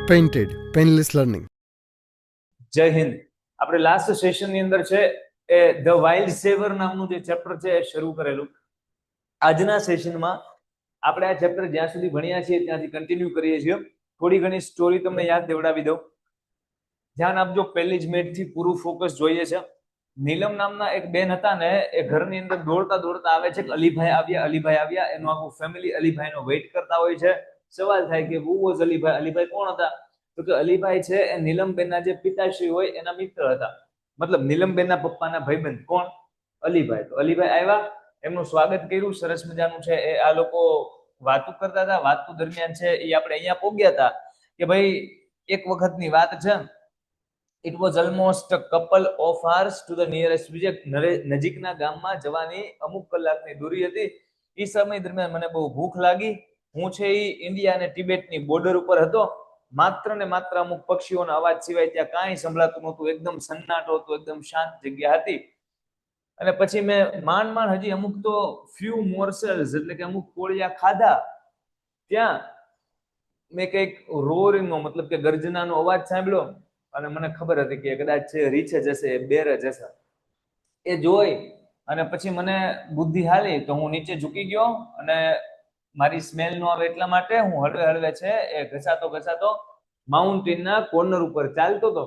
Painted painless learning. જય હિન્દ. આપણે last સેશનની અંદર છે એ ધ વાઇલ્ડ સેવર નામનું જે ચેપ્ટર છે એ શરૂ કરેલું. આજના સેશનમાં આપણે આ ચેપ્ટર જ્યાં સુધી ભણ્યા છીએ ત્યાંથી કન્ટિન્યુ કરીએ છીએ. થોડી ઘણી સ્ટોરી તમને યાદ દેવડાવી દઉં. ધ્યાન આપજો, પહેલી જ મિનિટ થી પૂરું ફોકસ જોઈએ છે. નીલમ નામના એક બેન હતા ને, એ ઘરની અંદર દોડતા દોડતા આવે છે કે અલીભાઈ આવ્યા, અલીભાઈ આવ્યા. એનું આખું ફેમિલી અલીભાઈનો વેઇટ કરતા હોય છે. સવાલ થાય કે who was અલીભાઈ? અલીભાઈ કોણ હતા? તો કે અલીભાઈ છે એ નીલમબેનના જે પિતાશ્રી હોય એના મિત્ર હતા. મતલબ નીલમબેનના પપ્પાના ભાઈબંધ. કોણ? અલીભાઈ. તો અલીભાઈ આવ્યા, એમનું સ્વાગત કર્યું, સરસ મજાનું છે. એ આ લોકો વાતો કરતા હતા. વાતો દરમિયાન છે એ આપણે અહીંયા પહોંચ્યા હતા કે ભાઈ એક વખતની વાત છે. It was almost a couple of hours to the nearest village. નજીકના ગામમાં જવાની અમુક કલાકની દૂરી હતી. એ સમય દરમિયાન મને બહુ ભૂખ લાગી. હું છે એ ઇન્ડિયા અને તિબેટની બોર્ડર ઉપર હતો. માત્ર ને માત્ર અમુક પક્ષીઓનો અવાજ સિવાય ત્યાં કાંઈ સંભળાતું નહોતું. એકદમ સન્નાટો હતો, એકદમ શાંત જગ્યા હતી. અને પછી મેં માંડ હજી અમુક તો ફ્યુ મોર્સલ્સ એટલે કે અમુક કોળિયા ખાધા. ત્યાં મેં કંઈક રોરિંગનો મતલબ કે ગર્જનાનો અવાજ સાંભળ્યો અને મને ખબર હતી કે કદાચ છે રીછે જશે, બેર જશે. એ જોઈ અને પછી મને બુદ્ધિ હાલી તો હું નીચે ઝૂકી ગયો અને મારી સ્મેલ નો આવે એટલા માટે હું હળવે હળવે છે એ ઘસાતો માઉન્ટેનના કોર્નર ઉપર ચાલતો હતો.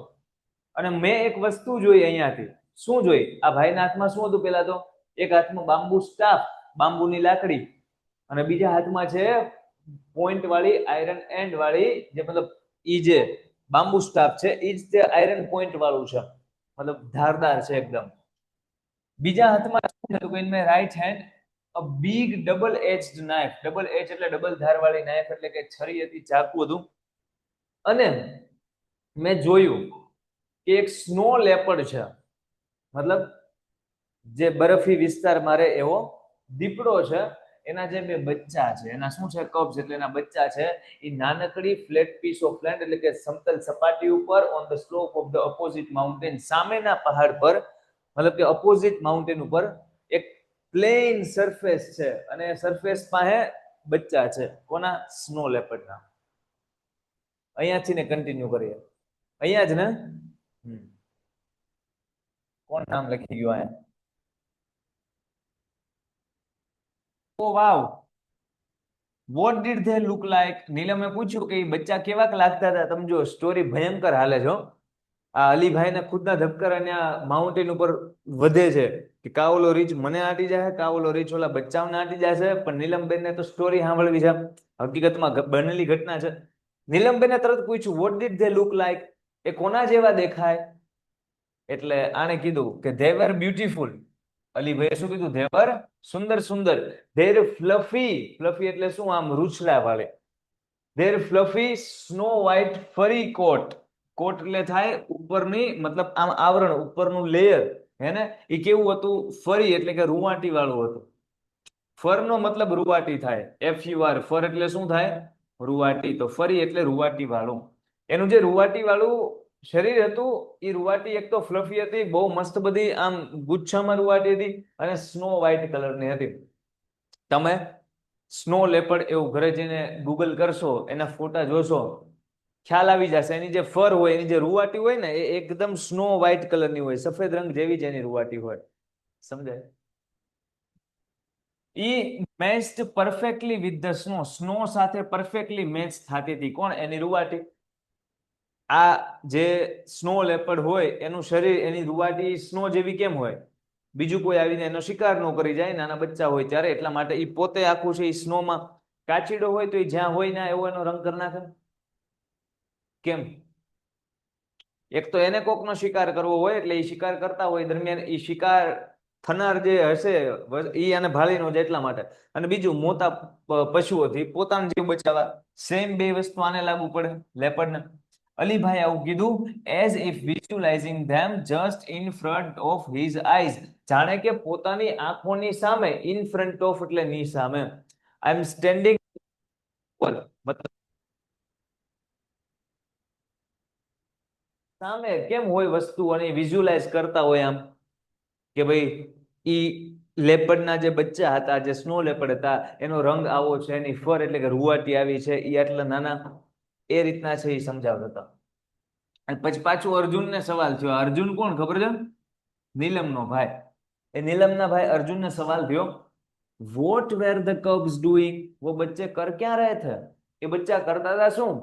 અને મેં એક વસ્તુ જોઈ અહીંયાથી. શું જોઈ? આ ભાઈના હાથમાં શું હતું? પેલા તો એક હાથમાં બાંબુ સ્ટાફ, બાંબુની લાકડી, અને બીજા હાથમાં છે પોઈન્ટ વાળી, આયરન એન્ડ વાળી, જે મતલબ ઈ જે બાંબુ સ્ટાફ છે ઈ જ તે આયરન પોઈન્ટ વાળું છે, મતલબ ધારદાર છે એકદમ. બીજા હાથમાં શું હતું? In my right hand a big double edged knife. Double edge એટલે ડબલ ધાર વાળી નાઈફ, એટલે કે છરી હતી, ચાકુ હતું. અને મેં જોયું કે એક સ્નો લેપર્ડ છે, મતલબ જે બરફી વિસ્તાર મારે એવો દીપડો છે. એના જે બે બચ્ચા છે, એના શું છે? કબ્સ, એટલે એના બચ્ચા છે. એ નાનકડી ફ્લેટ પીસ ઓફ લેન્ડ એટલે કે સમતલ સપાટી ઉપર on the slope of the opposite mountain, સામેના પહાડ પર, મતલબ કે અપોઝિટ માઉન્ટેન ઉપર એક પ્લેન સરફેસ છે અને સરફેસ પાસે બચ્ચા છે. કોના? સ્નો લેપર્ડના. અહીંયાથી ને કન્ટિન્યુ કરીએ. અહીંયા જ ને. કોણ નામ લખી ગયું અહીંયા? Oh wow, what did they look like? નીલમે પૂછ્યું કે બચ્ચા કેવાક લાગતા હતા. તમે જો સ્ટોરી ભયંકર હાલે છો. આ અલીભાઈને ખુદના ધબકાર અને આ માઉન્ટેન ઉપર વધે છે કે કાવલો રીચ મને આટી જાય, કાવલો રીચ ઓલા બચ્ચાઓને આટી જશે. પણ નીલમબેનને તો સ્ટોરી સાંભળવી છે, હકીકતમાં બનેલી ઘટના છે. નીલમબેને તરત પૂછ્યું what did they look like? એ કોના જેવા દેખાય? એટલે આણે કીધું કે ધે વર બ્યુટીફુલ. અલીભાઈએ શું કીધું? They var Sundar Sundar. There fluffy, fluffy એટલે શું? આમ રૂછલા વાળે. ધેર ફ્લફી સ્નો વ્હાઇટ ફરી કોટ. કોટ એટલે થાય ઉપરની, મતલબ આમ આવરણ, ઉપરનું લેયર હે ને, એ કેવું હતું? ફરી એટલે કે રૂવાટી વાળું હતું. ફરનો મતલબ રૂવાટી થાય. FUR, ફર એટલે શું થાય? રૂવાટી. તો ફરી એટલે રૂવાટી વાળું. એનું જે રૂવાટી વાળું શરીર હતું એ રૂવાટી એક તો ફ્લફી હતી, બહુ મસ્ત બધી આમ ગુચ્છામાં રૂવાટી હતી, અને સ્નો વ્હાઇટ કલરની હતી. તમે સ્નો લેપર્ડ એવું ઘરે જઈને ગૂગલ કરશો, એના ફોટા જોશો, ખ્યાલ આવી જશે. એની જે ફર હોય, એની જે રૂવાટી હોય ને, એ એકદમ સ્નો વ્હાઇટ કલરની હોય, સફેદ રંગ જેવી જ એની રૂવાટી હોય. સમજાય? ઈ matched perfectly with the snow. Snow સાથે પરફેક્ટલી મેચ થતી હતી. કોણ? એની રૂવાટી. આ જે સ્નો લેપર્ડ હોય એનું શરીર, એની રૂવાટી સ્નો જેવી કેમ હોય? બીજું કોઈ આવીને એનો શિકાર ન કરી જાય, નાના બચ્ચા હોય ત્યારે. એટલા માટે એ પોતે આખું છે એ સ્નોમાં, કાચીડો હોય તો એ જ્યાં હોય ના એવો એનો રંગ કરી નાખે. કેમ? એક તો એને કોકનો શિકાર કરવો હોય, એટલે એ શિકાર કરતા હોય દરમિયાન એ શિકાર થનાર જે હશે એ આને ભાળી ન જાય એટલા માટે. અને બીજું, મોટા પશુઓથી પોતાનો જીવ બચાવવા. સેમ બે વસ્તુ આને લાગુ પડે, લેપર્ડને. અલીભાઈ આવું કીધું as if visualising them just in front of his eyes. જાણે કે પોતાની આંખોની સામે. ઇન ફ્રન્ટ ઓફ એટલે ની સામે. આઈ એમ સ્ટેન્ડિંગ, મતલબ સામે કેમ હોય વસ્તુ, અને વિઝ્યુલાઇઝ કરતા હોય આમ કે ભાઈ ઈ લેપર્ડના જે બચ્ચા હતા, જે સ્નો લેપર્ડ હતા, એનો રંગ આવો છે, એની ફર એટલે કે રૂવાટી આવી છે, એ આટલા નાના. એ રીતના છે એ સમજાવતો હતો. અને પછી પાછું અર્જુનને સવાલ થયો. અર્જુન કોણ ખબર છે? નીલમનો ભાઈ. એ નીલમના ભાઈ અર્જુનને સવાલ થયો, what were the cubs doing? वो बच्चे कर क्या रहे थे? એ બચ્ચા કરતા હતા શું?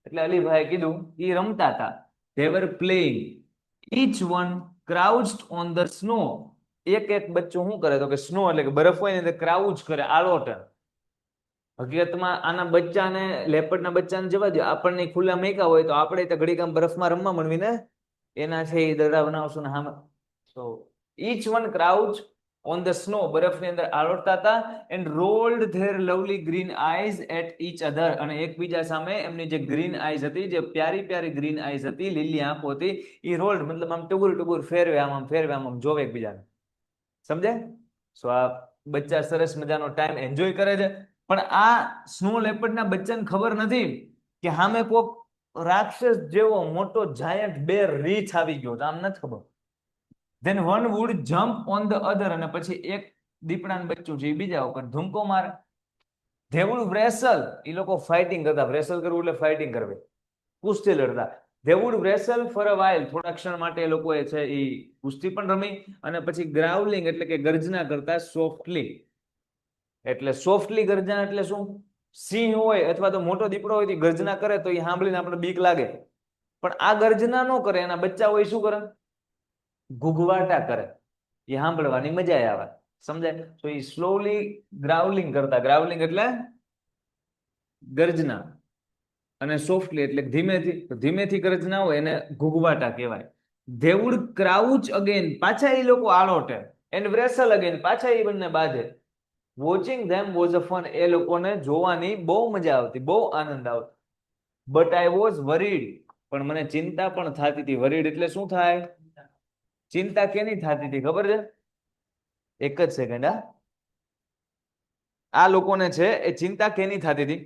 એટલે અલીભાઈએ કીધું એ રમતા હતા. they were playing, each one crouched on the snow. એક એક બચ્ચું શું કરે તો કે સ્નો એટલે કે બરફ હોય ને ક્રાઉચ કરે, આલોટે. હકીકતમાં આના બચ્ચાને, લેપડના બચ્ચાને જવા દો, આપણને ખુલ્લા મેકા હોય તો આપણે તો ઘડીક આમ બરફમાં રમવા મળવીને એના છે એ દડા બનાવશું ને હામાં. સો each one crouched on the snow, બરફની અંદર આલોટતા હતા, and rolled their lovely green eyes at each other. અને એકબીજા સામે એમની જે ગ્રીન આઈઝ હતી, જે પ્યારી પ્યારી ગ્રીન આઈઝ હતી, લીલી આંખો હતી, એ રોલ્ડ મતલબ આમ ટુગુર ટુગુર ફેરવે, આમ ફેરવે, આમ જોવે એકબીજાને. સમજે? સો આ બચ્ચા સરસ મજાનો ટાઈમ એન્જોય કરે છે. પણ આ સ્નો લેપર્ડના બચ્ચાને ખબર નથી કે સામે કોક રાક્ષસ જેવો મોટો જાયન્ટ બેર રીછ આવી ગયો. આમ નથી ખબર. then one would jump on the other, અને પછી એક દીપડાનું બચ્ચું છે એ બીજા ઉપર ધૂમકો મારે. they would wrestle, એ લોકો ફાઇટિંગ કરતા. wrestle કરવું એટલે ફાઇટિંગ કરવી, કુસ્તી લડતા. they would wrestle for a while, થોડા ક્ષણ માટે એ લોકો છે એ કુસ્તી પણ રમી. અને પછી ગ્રાઉલિંગ એટલે કે ગર્જના કરતા સોફ્ટલી. એટલે સોફ્ટલી ગર્જના એટલે શું? સિંહ હોય અથવા તો મોટો દીપડો હોય તો ગર્જના કરે તો એ સાંભળીને આપણે બીક લાગે, પણ આ ગર્જના ન કરે. એના બચ્ચા હોય શું કરે? ઘૂઘવાટા કરે. એ સાંભળવાની મજા આવે. સમજાય? તો એ સ્લોલી ગ્રાઉલિંગ કરતા. ગ્રાઉલિંગ એટલે ગર્જના, અને સોફ્ટલી એટલે ધીમેથી. ધીમેથી ગર્જના હોય એને ઘૂઘવાટા કહેવાય. they would crouch again, પાછા એ લોકો આલોટે, and wrestle again, પાછા એ બંને બાંધે. Watching them was a fun, એ લોકોને જોવાની બહુ મજા આવતી, બહુ આનંદ આવતો. બટ આઈ વોઝ વરીડ, પણ મને ચિંતા પણ થતી હતી. વરીડ એટલે શું થાય? ચિંતા કેની થતી હતી ખબર છે? એક જ સેકન્ડ. આ લોકોને છે એ ચિંતા કેની થતી હતી?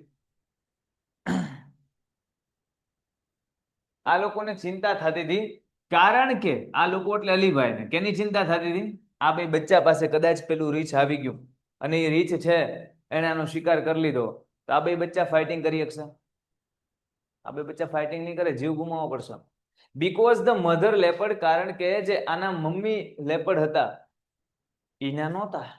આ લોકોને ચિંતા થતી હતી કારણ કે આ લોકો એટલે અલીભાઈને કેની ચિંતા થતી હતી? આ બે બચ્ચા પાસે કદાચ પેલું રીછ આવી ગયું અને એ રીછ છે એને આનો શિકાર કરી લીધો, તો આ બે બચ્ચા ફાઇટિંગ કરી શકશે? આ બે બચ્ચા ફાઇટિંગ નહીં કરે, જીવ ગુમાવવો પડશે. બીકોઝ ધ મધર લેપર્ડ, કારણ કે જે આના મમ્મી લેપર્ડ હતા એના નહોતા.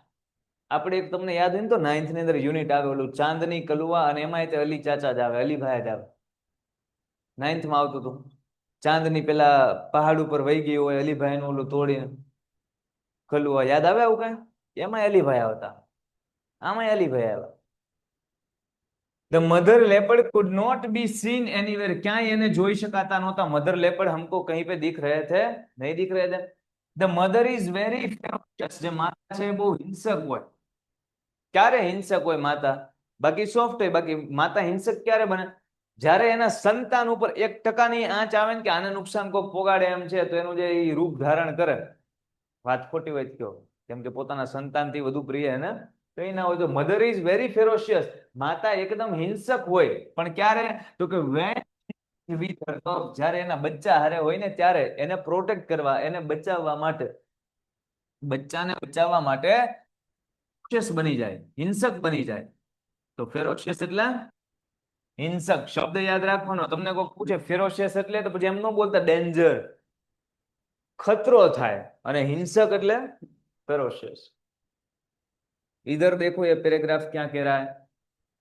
આપણે એક તમને યાદ હોય ને તો 9th ની અંદર યુનિટ આવે ઓલું ચાંદની કલુઆ, અને એમાં તે અલી ચાચા જ આવે, અલીભાઈ જ આવે. 9th માં આવતું હતું. ચાંદની પેલા પહાડ ઉપર વહી ગઈ હોય, અલીભાઈ નું ઓલું તોડીને કલુઆ, યાદ આવે આવું કઈ? એમાં અલીભાઈ આવતા, આમાં અલીભાઈ આવ્યા. The mother leopard could not be seen anywhere, ક્યાંય એને જોઈ શકાતા નહોતા. મધર લેપર્ડ हमको कहीं पे दिख रहे थे, नहीं दिख रहे थे. The mother is very ferocious, જે માતા છે બહુ હિંસક હોય. ક્યારે હિંસક હોય માતા? બાકી સોફ્ટ હોય. બાકી માતા હિંસક ક્યારે બને? જ્યારે એના સંતાન ઉપર 1% આંચ આવે ને કે આને નુકસાન કોઈ પોગાડે એમ છે, તો એનું જે રૂપ ધારણ કરે. વાત ખોટી હોય કયો? કેમ કે પોતાના સંતાનથી વધુ પ્રિય એને કઈ ના હોય. તો મધર ઇઝ વેરી ફેરોશિયસ, માતા એકદમ હિંસક હોય. પણ ક્યારે? તો કે જ્યારે એના બચ્ચા હારે હોય ને ત્યારે એને પ્રોટેક્ટ કરવા, એને બચાવવા માટે, બચ્ચાને બચાવવા માટે બની જાય, હિંસક બની જાય. તો ફેરોશિયસ એટલે હિંસક. શબ્દ યાદ રાખવાનો. તમને કોઈ પૂછે ફેરોશિયસ એટલે, તો પછી એમ ન બોલતા ડેન્જર, ખતરો થાય. અને હિંસક એટલે ફેરોશિયસ. इधर देखो ये पैराग्राफ क्या कह रहा है.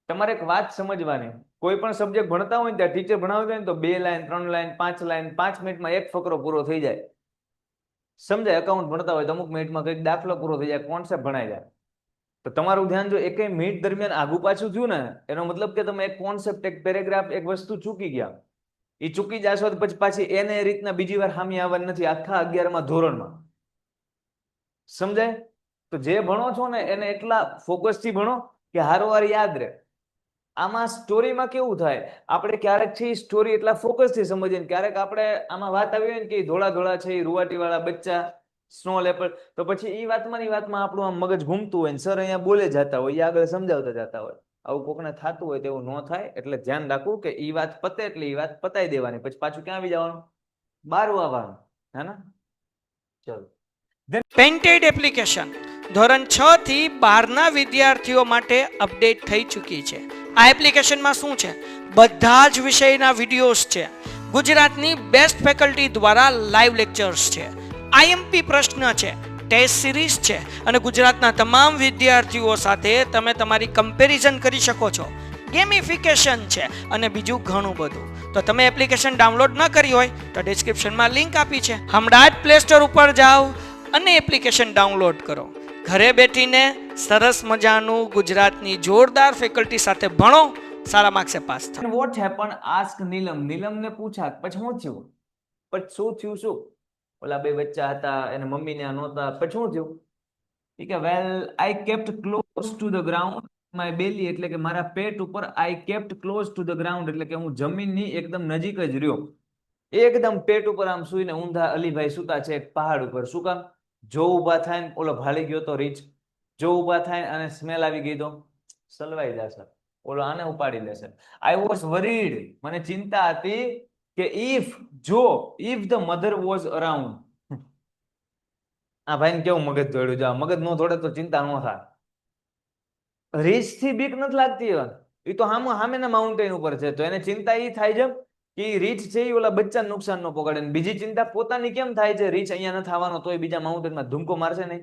તમારે એક વાત સમજવાની. કોઈ પણ સબ્જેક્ટ ભણતા હોય ને ત્યાં ટીચર ભણાવતા હોય ને તો 2 લાઈન 3 લાઈન 5 લાઈન 5 મિનિટમાં એક ફકરો પૂરો થઈ જાય. સમજાય? એકાઉન્ટ ભણતા હોય તો અમુક મિનિટમાં કંઈક દાખલો પૂરો થઈ જાય, કોન્સેપ્ટ ભણાઈ જાય. તો તમારું ધ્યાન જો એકેય મિનિટ દરમિયાન આગુ પાછું થયું ને, એનો મતલબ કે તમે એક કોન્સેપ્ટ, એક પેરેગ્રાફ, એક વસ્તુ ચૂકી ગયા. એ ચૂકી જશો તો પછી પાછી એને એ રીતના બીજી વાર સામે આવવાની નથી, આખા 11મા ધોરણમાં. સમજાય? તો જે ભણો છો ને એને એટલા ફોકસથી ભણો કે હારોવાર યાદ રહે. આમાં સ્ટોરીમાં કેવું થાય, આપણે ક્યારેક છે સ્ટોરી એટલા ફોકસથી સમજીએ, ક્યારેક આપણે આમાં વાત આવી હોય ને કે ધોળા ધોળા છે એ રૂવાટીવાળા બચ્ચા, સ્નો લેપર્ડ, તો પછી એ વાતમાં આપણું આમ મગજ ઘૂમતું હોય ને સર અહીંયા બોલે જતા હોય, એ આગળ સમજાવતા જતા હોય. આવું કોકને થતું હોય તેવું ન થાય, એટલે ધ્યાન રાખવું કે એ વાત પતે એટલે એ વાત પતાઈ દેવાની. પછી પાછું ક્યાં આવી જવાનું? 12 આવવાનું. હે ને? ચલો. પેન્ટેડ એપ્લિકેશન ધોરણ 6 થી 12ના વિદ્યાર્થીઓ માટે અપડેટ થઈ ચૂકી છે. આ એપ્લિકેશનમાં શું છે, બધા જ વિષયના વિડીયોઝ છે, ગુજરાતની બેસ્ટ ફેકલ્ટી દ્વારા લાઈવ લેક્ચર્સ છે, આઈએમપી પ્રશ્ન છે, ટેસ્ટ સિરીઝ છે અને ગુજરાતના તમામ વિદ્યાર્થીઓ સાથે તમે તમારી કમ્પેરિઝન કરી શકો છો, ગેમિફિકેશન છે અને બીજું ઘણું બધું. તો તમે એપ્લિકેશન ડાઉનલોડ ન કરી હોય તો ડિસ્ક્રિપ્શનમાં લિંક આપી છે, હમણાં જ પ્લે સ્ટોર ઉપર જાઓ અને એપ્લિકેશન ડાઉનલોડ કરો. ઘરે બેઠીને સરસ મજાનું ગુજરાતની જોરદાર ફેકલ્ટી સાથે ભણો, સારા માર્ક્સે પાસ થાઓ. And what happened? Ask નીલમ. નીલમને પૂછા પછી શું થયું? પછી શું થયું શું? ઓલા બે બચ્ચા હતા એને મમ્મી ને નહોતા, પછી શું થયું? ઠીક છે, well I kept close to the ground my belly, એટલે કે મારા પેટ ઉપર I kept close to the ground, એટલે કે હું જમીનની એકદમ નજીક જ રહ્યો. એકદમ પેટ ઉપર આમ સુઈને ઊંધા અલીભાઈ સુતા છે એક પહાડ ઉપર. શું કામ? જો ઊભા થાય ને ઓલો ભાળી ગયો તો રીચ, જો ઊભા થાય અને સ્મેલ આવી ગઈ તો સલવાઈ જશે, ઓલો આને ઉપાડી લેશે. આઈ વોઝ વરીડ, મને ચિંતા હતી કે if the mother was around. આ ભાઈને કેવું મગજ દોડ્યું, જા મગજ નો દોડે તો ચિંતા ન થાય. રીચ થી બીક નથી લાગતી, એ તો સામેના માઉન્ટેન ઉપર છે, તો એને ચિંતા એ થાય છે કે રીચ છે એ ઓલા બચ્ચાને નુકસાન ન પકડે. બીજી ચિંતા પોતાની કેમ થાય છે, રીચ અહીંયા નથી આવવાનો તોય બીજા માઉન્ટેનમાં ધૂમકો મારશે નહીં,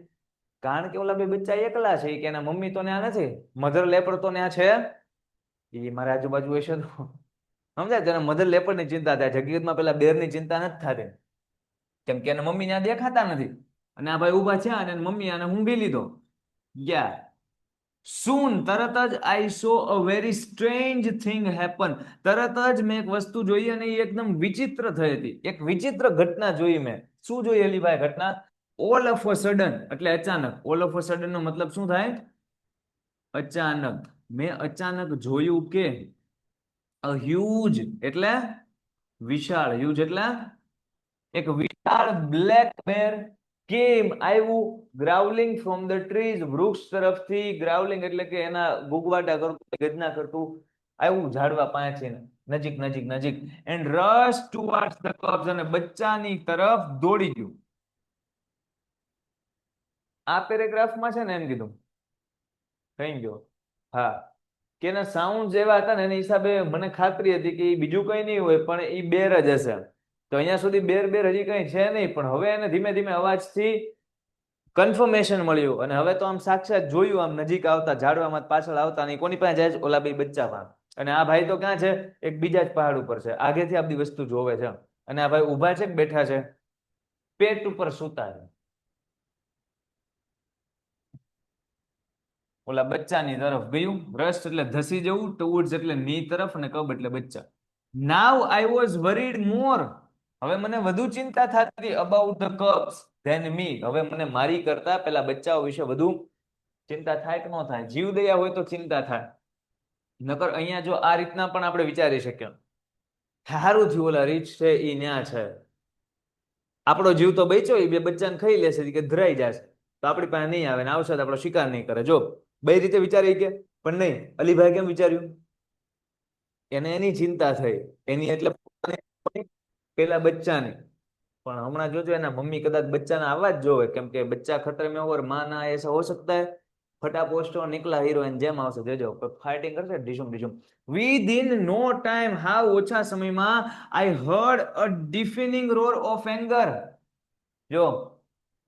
કારણ કે ઓલા બે બચ્ચા એકલા છે કે એના મમ્મી તો ત્યાં નથી, મધર લેપડ તો ત્યાં છે, એ મારા આજુબાજુ હશે તો સમજાય. તેને મધર લેપડ ની ચિંતા થાય, હકીકતમાં પેલા બેર ની ચિંતા નથી થતી, કેમ કે એના મમ્મી ત્યાં દેખાતા નથી અને આ ભાઈ ઉભા છે અને મમ્મી આને ઊંઘી લીધો ગયા. Soon, તરત જ I saw a very strange thing happen. તરત જ મેં એક વસ્તુ જોઈ અને એ એકદમ વિચિત્ર થઈ હતી. એક વિચિત્ર ઘટના જોઈ મેં. શું જોઈ અલીભાઈ ઘટના? All of a sudden, એટલે અચાનક. All of a sudden નો મતલબ શું થાય? અચાનક. મેં અચાનક જોયું કે a huge એટલે વિશાળ, huge એટલે એક વિશાળ બ્લેક બેર કેમ આવ્યું, ગ્રાઉલિંગ ફ્રોમ ધ ટ્રીઝ, વૃક્ષ તરફથી, ગ્રાઉલિંગ એટલે કે એના ગુગવાટા કરતું, ગર્જના કરતું આવ્યું ઝાડવા પાસેથી નજીક નજીક નજીક, and rush towards the cubs, અને બચ્ચાની તરફ દોડી ગયું. આ પેરેગ્રાફમાં છે ને એમ કીધું થઈ ગયો, હા, કે એના સાઉન્ડ એવા હતા ને એના હિસાબે મને ખાતરી હતી કે બીજું કઈ નહીં હોય પણ એ બેર જ હશે. તો અહીંયા સુધી બેર હજી કઈ છે નહીં, પણ હવે એને ધીમે ધીમે અવાજથી કન્ફર્મેશન મળ્યું અને હવે તો આમ સાક્ષાત જોયું, આમ નજીક આવતા ઝાડવામાં પાછળ આવતા, અને કોની પાસે જાય છે? ઓલા બે બચ્ચા પાસે. અને આ ભાઈ તો ક્યાં છે? એક બીજા જ પહાડ ઉપર છે, આગેથી આ બધી વસ્તુ જોવે છે. અને આ ભાઈ ઉભા છે કે બેઠા છે? પેટ ઉપર સૂતા છે. ઓલા બચ્ચાની તરફ ગયું. રશ એટલે ધસી જવું, ટુવર્ડ્સ એટલે ની તરફ, અને કબ એટલે બચ્ચા. નાવ આઈ વોઝ વરીડ મોર, હવે મને વધુ ચિંતા થતી અબાઉટ ધ કબ્સ ધેન મી, હવે મને મારી કરતા પેલા બચ્ચાઓ વિશે વધુ ચિંતા થાય કે ન થાય? જીવ દયા હોય તો ચિંતા થાય, નકર અહીંયા જો આ રીતના પણ આપણે વિચારી શકીએ, સારું થયું ઓલા રીચ છે એ ન્યા છે, આપણો જીવ તો બચ્યો, એ બે બચ્ચાને ખાઈ લેશે કે ધરાઈ જશે તો આપણી પાસે નહીં આવે ને આવશે તો આપણો શિકાર નહીં કરે. જો બે રીતે વિચારી કે, પણ નહીં, અલીભાઈ કેમ વિચાર્યું? એને એની ચિંતા થઈ, એની એટલે પેલા બચ્ચાની. પણ હમણાં જોજો એના મમ્મી કદાચ બચ્ચાના આવા જ જોવે, કેમ કે બચ્ચા ખતરે મેં ઓર માં ના એસા હો सकता है, ફટાફોસ્ટો નીકળા હીરોઈન જેમ આવશે જોજો, ફાઇટિંગ કરશે ડીશુમ ડીશુમ. વિધિન નો ટાઈમ, હાવ ઓછા સમયમાં, I heard a deafening roar of anger. જો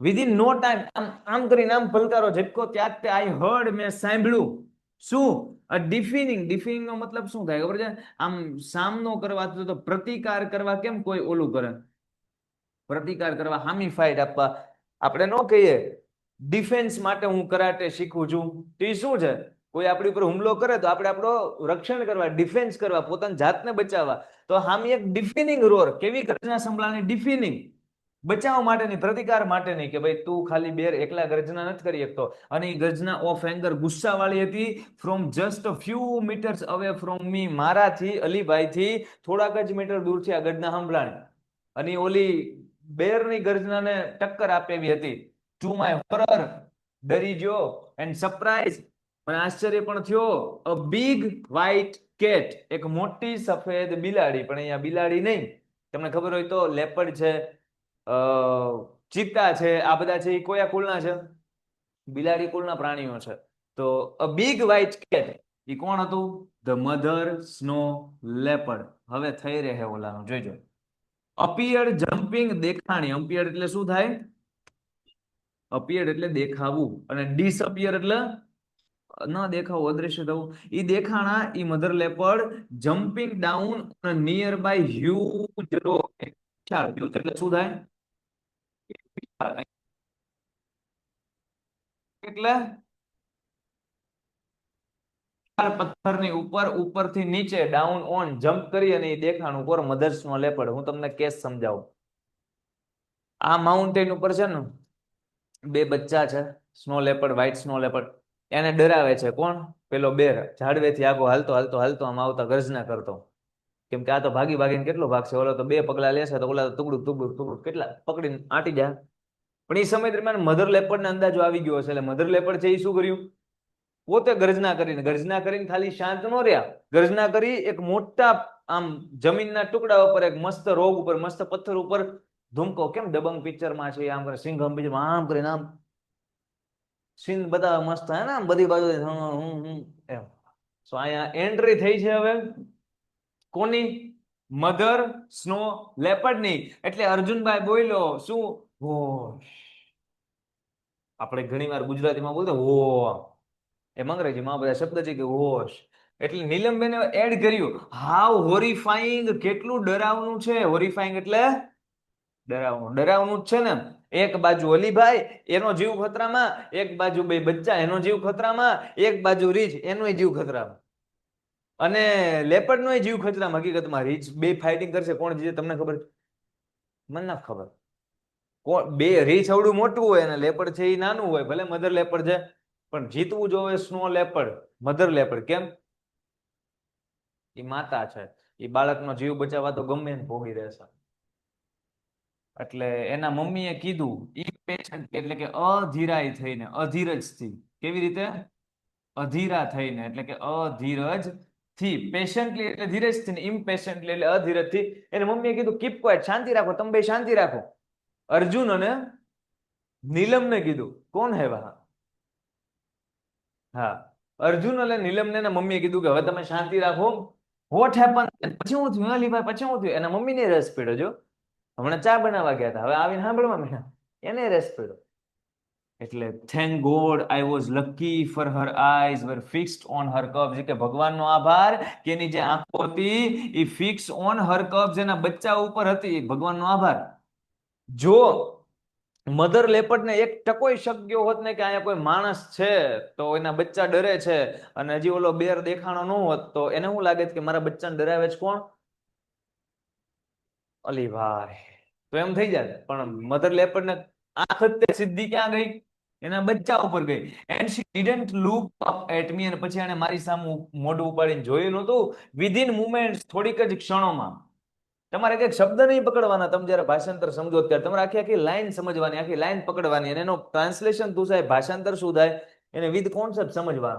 વિધિન નો ટાઈમ, આમ કરીને આમ પલકારો ઝટકો, ત્યાં જ આઈ હર્ડ, મેં સાંભળ્યું. શું? અ ડિફિનિંગ. ડિફિનિંગ નો મતલબ શું થાય ખબર છે? આમ સામનો કરવા, તો પ્રતિકાર કરવા, કેમ કોઈ ઓલું કરે પ્રતિકાર કરવા, હામી ફાઇટ આપવા. આપણે ન કહીએ ડિફેન્સ માટે હું કરાટે શીખું છું, તો એ શું છે? કોઈ આપણી ઉપર હુમલો કરે તો આપણે આપણો રક્ષણ કરવા, ડિફેન્સ કરવા, પોતાની જાતને બચાવવા. તો હામી એક ડિફિનિંગ રોર, કેવી ગર્જના સંભળાની? ડિફિનિંગ, બચાવ માટેની, પ્રતિકાર માટેની, કે ભાઈ તું ખાલી બેર એકલા ગર્જના નથી કરી શકતો. અને એ ગર્જના ઓફ એંગર, ગુસ્સા વાળી હતી. From just a few metres away from me, મારાથી, અલીભાઈથી થોડાક જ મીટર દૂરથી આ ગર્જના સંભળાણી. અને ઓલી બેરની ગર્જનાને ટક્કર આપે એવી હતી. ટુ માય હોરર, ડરી ગયો, એન્ડ સરપ્રાઈઝ, મને આશ્ચર્ય પણ થયો. અ બિગ વ્હાઇટ કેટ, એક મોટી સફેદ બિલાડી, પણ અહીંયા બિલાડી નહીં, તમને ખબર હોય તો લેપર્ડ છે, ચિત્તા છે, આ બધા છે એ કયા કુળના છે? બિલાડી કુળના પ્રાણીઓ છે. તો અ બિગ વ્હાઇટ કેટ, એ કોણ હતું? The mother snow leopard. હવે થઈ રહે ઓલાનું જોઈજો. અપિયર્ડ જમ્પિંગ દેખાણી. અપિયર્ડ એટલે શું થાય? અપિયર્ડ એટલે દેખાવું, અને ડિસઅપિયર એટલે ન દેખાવું, અદ્રશ્ય થવું. ઈ દેખાણા ઈ mother leopard jumping down near by huge rock. એટલે શું થાય? એટલે પથ્થરની ઉપર, ઉપરથી નીચે, ડાઉન ઓન જમ્પ કરી અને એ દેખાણું કોર મધર્સ નો લેપર્ડ. હું તમને કેસ સમજાવું. આ માઉન્ટેન ઉપર છે ને બે બચ્ચા છે, snow leopard, white snow leopard. એને ડરાવે છે કોણ? પેલો બેર ઝાડવેથી આગો હાલતો હાલતો હાલતો આમ આવતા ગર્જના કરતો. કેમ કે આ તો ભાગી ભાગીને કેટલો ભાગશે, ઓલો તો 2 પગલા લેશે તો ઓલા તો ટુકડું ટુકડું ટુકડું કેટલા પકડીને આટી જાય. પણ એ સમય દરમિયાન મધર લેપર્ડ ને અંદાજો આવી ગયો હશે. એટલે મધર લેપર્ડ છે એ શું કર્યું? પોતે ગર્જના કરીને ખાલી શાંત ન રહ્યા. ગર્જના કરી એક મોટા આમ જમીનના ટુકડા ઉપર, એક મસ્ત રોગ ઉપર, મસ્ત પથ્થર ઉપર ધૂમકો. કેમ દબંગ પિક્ચરમાં છે આમ કરે, સિંઘમ પિક્ચરમાં આમ કરીને આમ સીન બધા મસ્ત હે ને, બધી બાજુ એમ. સો અહીંયા એન્ટ્રી થઈ છે હવે કોની? મધર સ્નો લેપર્ડ ની. એટલે અર્જુનભાઈ બોલ્યો શું? હોશ. આપણે ઘણીવાર ગુજરાતીમાં બોલતો હો, એમ અંગ્રેજીમાં બધા શબ્દ છે કે હોશ. એટલે નીલમબેને એડ કર્યું હાઉ હોરિફાઈંગ, કેટલું ડરાવનું છે. હોરિફાઈંગ એટલે ડરાવનું. ડરાવનું જ છે ને. એક બાજુ અલીભાઈ એનો જીવ ખતરામાં, એક બાજુ બે બચ્ચા એનો જીવ ખતરામાં, એક બાજુ રીચ એનો જીવ ખતરામાં, અને લેપર્ડ નો જીવ ખતરામાં. હકીકતમાં રીચ બે ફાઇટિંગ કરશે, કોણ જીતે તમને ખબર? મને ના ખબર. કોણ બે? રીચ અવડું મોટું હોય અને લેપર્ડ છે એ નાનું હોય, ભલે મધર લેપર્ડ છે, પણ જીતવું જોવે સ્નો લેપર્ડ, મધર લેપર્ડ. કેમ? એ માતા છે, એ બાળકનો જીવ બચાવવા તો ગમે એને ભોગી રહેશે. એટલે એના મમ્મીએ કીધું ઇમ્પેશન્ટ એટલે કે અધીરાઈ થઈને, અધીરજથી. કેવી રીતે? અધીરા થઈને, એટલે કે અધીરજ થી. પેશન્ટલી એટલે ધીરજથી ને ઇમ્પેશન્ટલી એટલે અધીરજથી. એને મમ્મીએ કીધું કીપ ક્વાઇટ, શાંતિ રાખો, તમે બે શાંતિ રાખો. અર્જુન અને નીલમને કીધું. કોણ હે વહા? હા, અર્જુન અને નીલમને એના મમ્મીએ કીધું કે હવે તમે શાંતિ રાખો. What happen? પછી હું થયું અલીભાઈ? પછી હું થયું? એના મમ્મીને રસ પડ્યો. જો હમણાં ચા બનાવવા ગયા હતા, હવે આવીને સાંભળવા માંડ્યા, એને રસ પડ્યો. એટલે thank God I was lucky for her eyes were fixed on her curves. કે ભગવાનનો આભાર કે એની જે આંખો હતી એ ફિક્સ ઓન હર કર્વ્સ, એના બચ્ચા ઉપર હતી. ભગવાનનો આભાર. જો મધર લેપર્ડને એક ટકોય શક ગયો હોત ને કે અહીંયા કોઈ માણસ છે, તો એના બચ્ચા ડરે છે, અને હજી ઓલો બેર દેખાણો ન હોત, તો એને શું લાગે કે મારા બચ્ચાને ડરાવે છે કોણ? અલીભાઈ. તો એમ થઈ જાય. પણ મધર લેપર્ડને આંખ જ સીધી ક્યાં ગઈ? એના બચ્ચા ઉપર ગઈ. And she didn't look up at me. અને પછી એને મારી સામે મોઢું ઉપાડીને જોયું નહોતું. વિધિન મુમેન્ટ્સ, થોડીક જ ક્ષણોમાં. તમારે કઈક શબ્દ નહીં પકડવાના. તમે જયારે ભાષાંતર સમજો ત્યારે તમારે આખી આખી લાઈન સમજવાની, આખી લાઈન પકડવાની, અને એનો ટ્રાન્સલેશન શું થાય, ભાષાંતર શું થાય, એને વિથ કોન્સેપ્ટ સમજવા.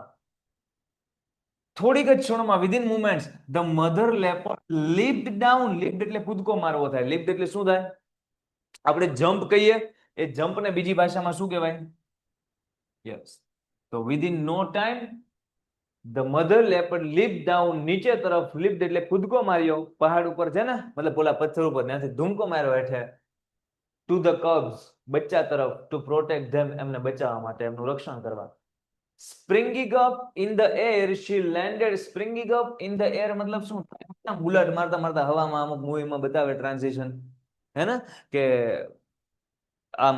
થોડીક જ ક્ષણોમાં, within moments, the mother leopard leaped down. Leaped એટલે કૂદકો મારવો થાય. લીપ્ડ એટલે શું થાય? આપણે જમ્પ કહીએ, એ જમ્પ ને બીજી ભાષામાં શું કહેવાય? યસ. તો within no time the mother leopard leaped down, નીચે તરફ. લીપ્ડ એટલે કૂદકો માર્યો, પહાડ ઉપર છે ને, મતલબ ઓલા પથ્થર ઉપર, ત્યાંથી ધૂમકો માર્યો હેઠે. ટુ ધ કબ્સ, બચ્ચા તરફ. ટુ પ્રોટેક્ટ ધેમ, એમને બચાવવા માટે, એમનું રક્ષણ કરવા. Springing up in the air she landed. Springing up in the air મતલબ શું? ઉલટ મારતા મારતા હવામાં. અમુક મૂવીમાં બતાવે ટ્રાન્ઝિશન, હે ને, કે આમ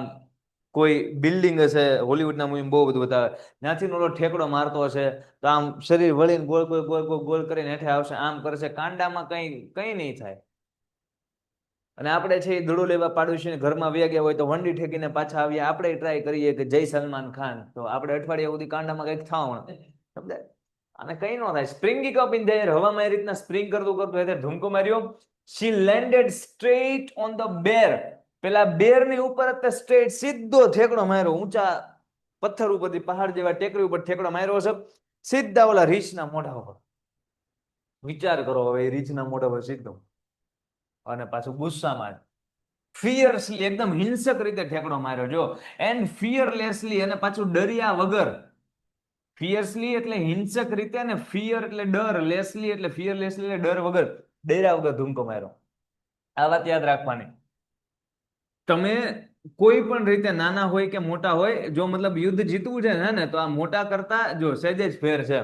કોઈ બિલ્ડિંગ હશે, હોલિવૂડના મૂવીમાં બહુ બધું બતાવે, ત્યાંથી ઓલો ઠેકડો મારતો હશે, તો આમ શરીર વળીને ગોળ ગોળ ગોળ ગોળ ગોળ કરીને હેઠે આવશે, આમ કરશે. કાંડામાં કઈ નહીં થાય. અને આપણે છે એ દડો લેવા પાડોશીને ઘરમાં વ્યા ગયા હોય તો વંડી ઠેકીને પાછા આવ્યા. આપણે ટ્રાય કરીએ કે જય સલમાન ખાન, તો આપણે અઠવાડિયા સુધી કાંડામાં કંઈક થવાનું સમજાય. અને કઈ ન થાય. Springing up in the air, હવામાં એ રીતના સ્પ્રિંગ કરતું કરતું એટલે ધૂમકો માર્યો. શી લેન્ડેડ સ્ટ્રેટ ઓન ધ બેર. પેલા બેર ની ઉપર સ્ટ્રેટ સીધો ઠેકડો માર્યો. ઊંચા પથ્થર ઉપરથી, પહાડ જેવા ટેકરી ઉપર ઠેકડો માર્યો છે, સીધા ઓલા રીછના મોઢા ઉપર. વિચાર કરો હવે, એ રીછના મોઢા પર સીધો, અને પાછું ગુસ્સામાં, ફિયરસલી, એકદમ હિંસક રીતે ઠેકડો માર્યો. જો, એન્ડ ફિયરલેસલી, અને પાછું ડર્યા વગર. ફિયર્સલી એટલે હિંસક રીતે, ને ફિયર એટલે ડર, લેસલી એટલે ફિયરલેસલી એટલે ડર વગર, ડર્યા વગર ધૂમકો માર્યો. આ વાત યાદ રાખવાની. તમે કોઈ પણ રીતે નાના હોય કે મોટા હોય, જો મતલબ યુદ્ધ જીતવું છે ને તો આ મોટા કરતા જો સહેજ જ ફેર છે,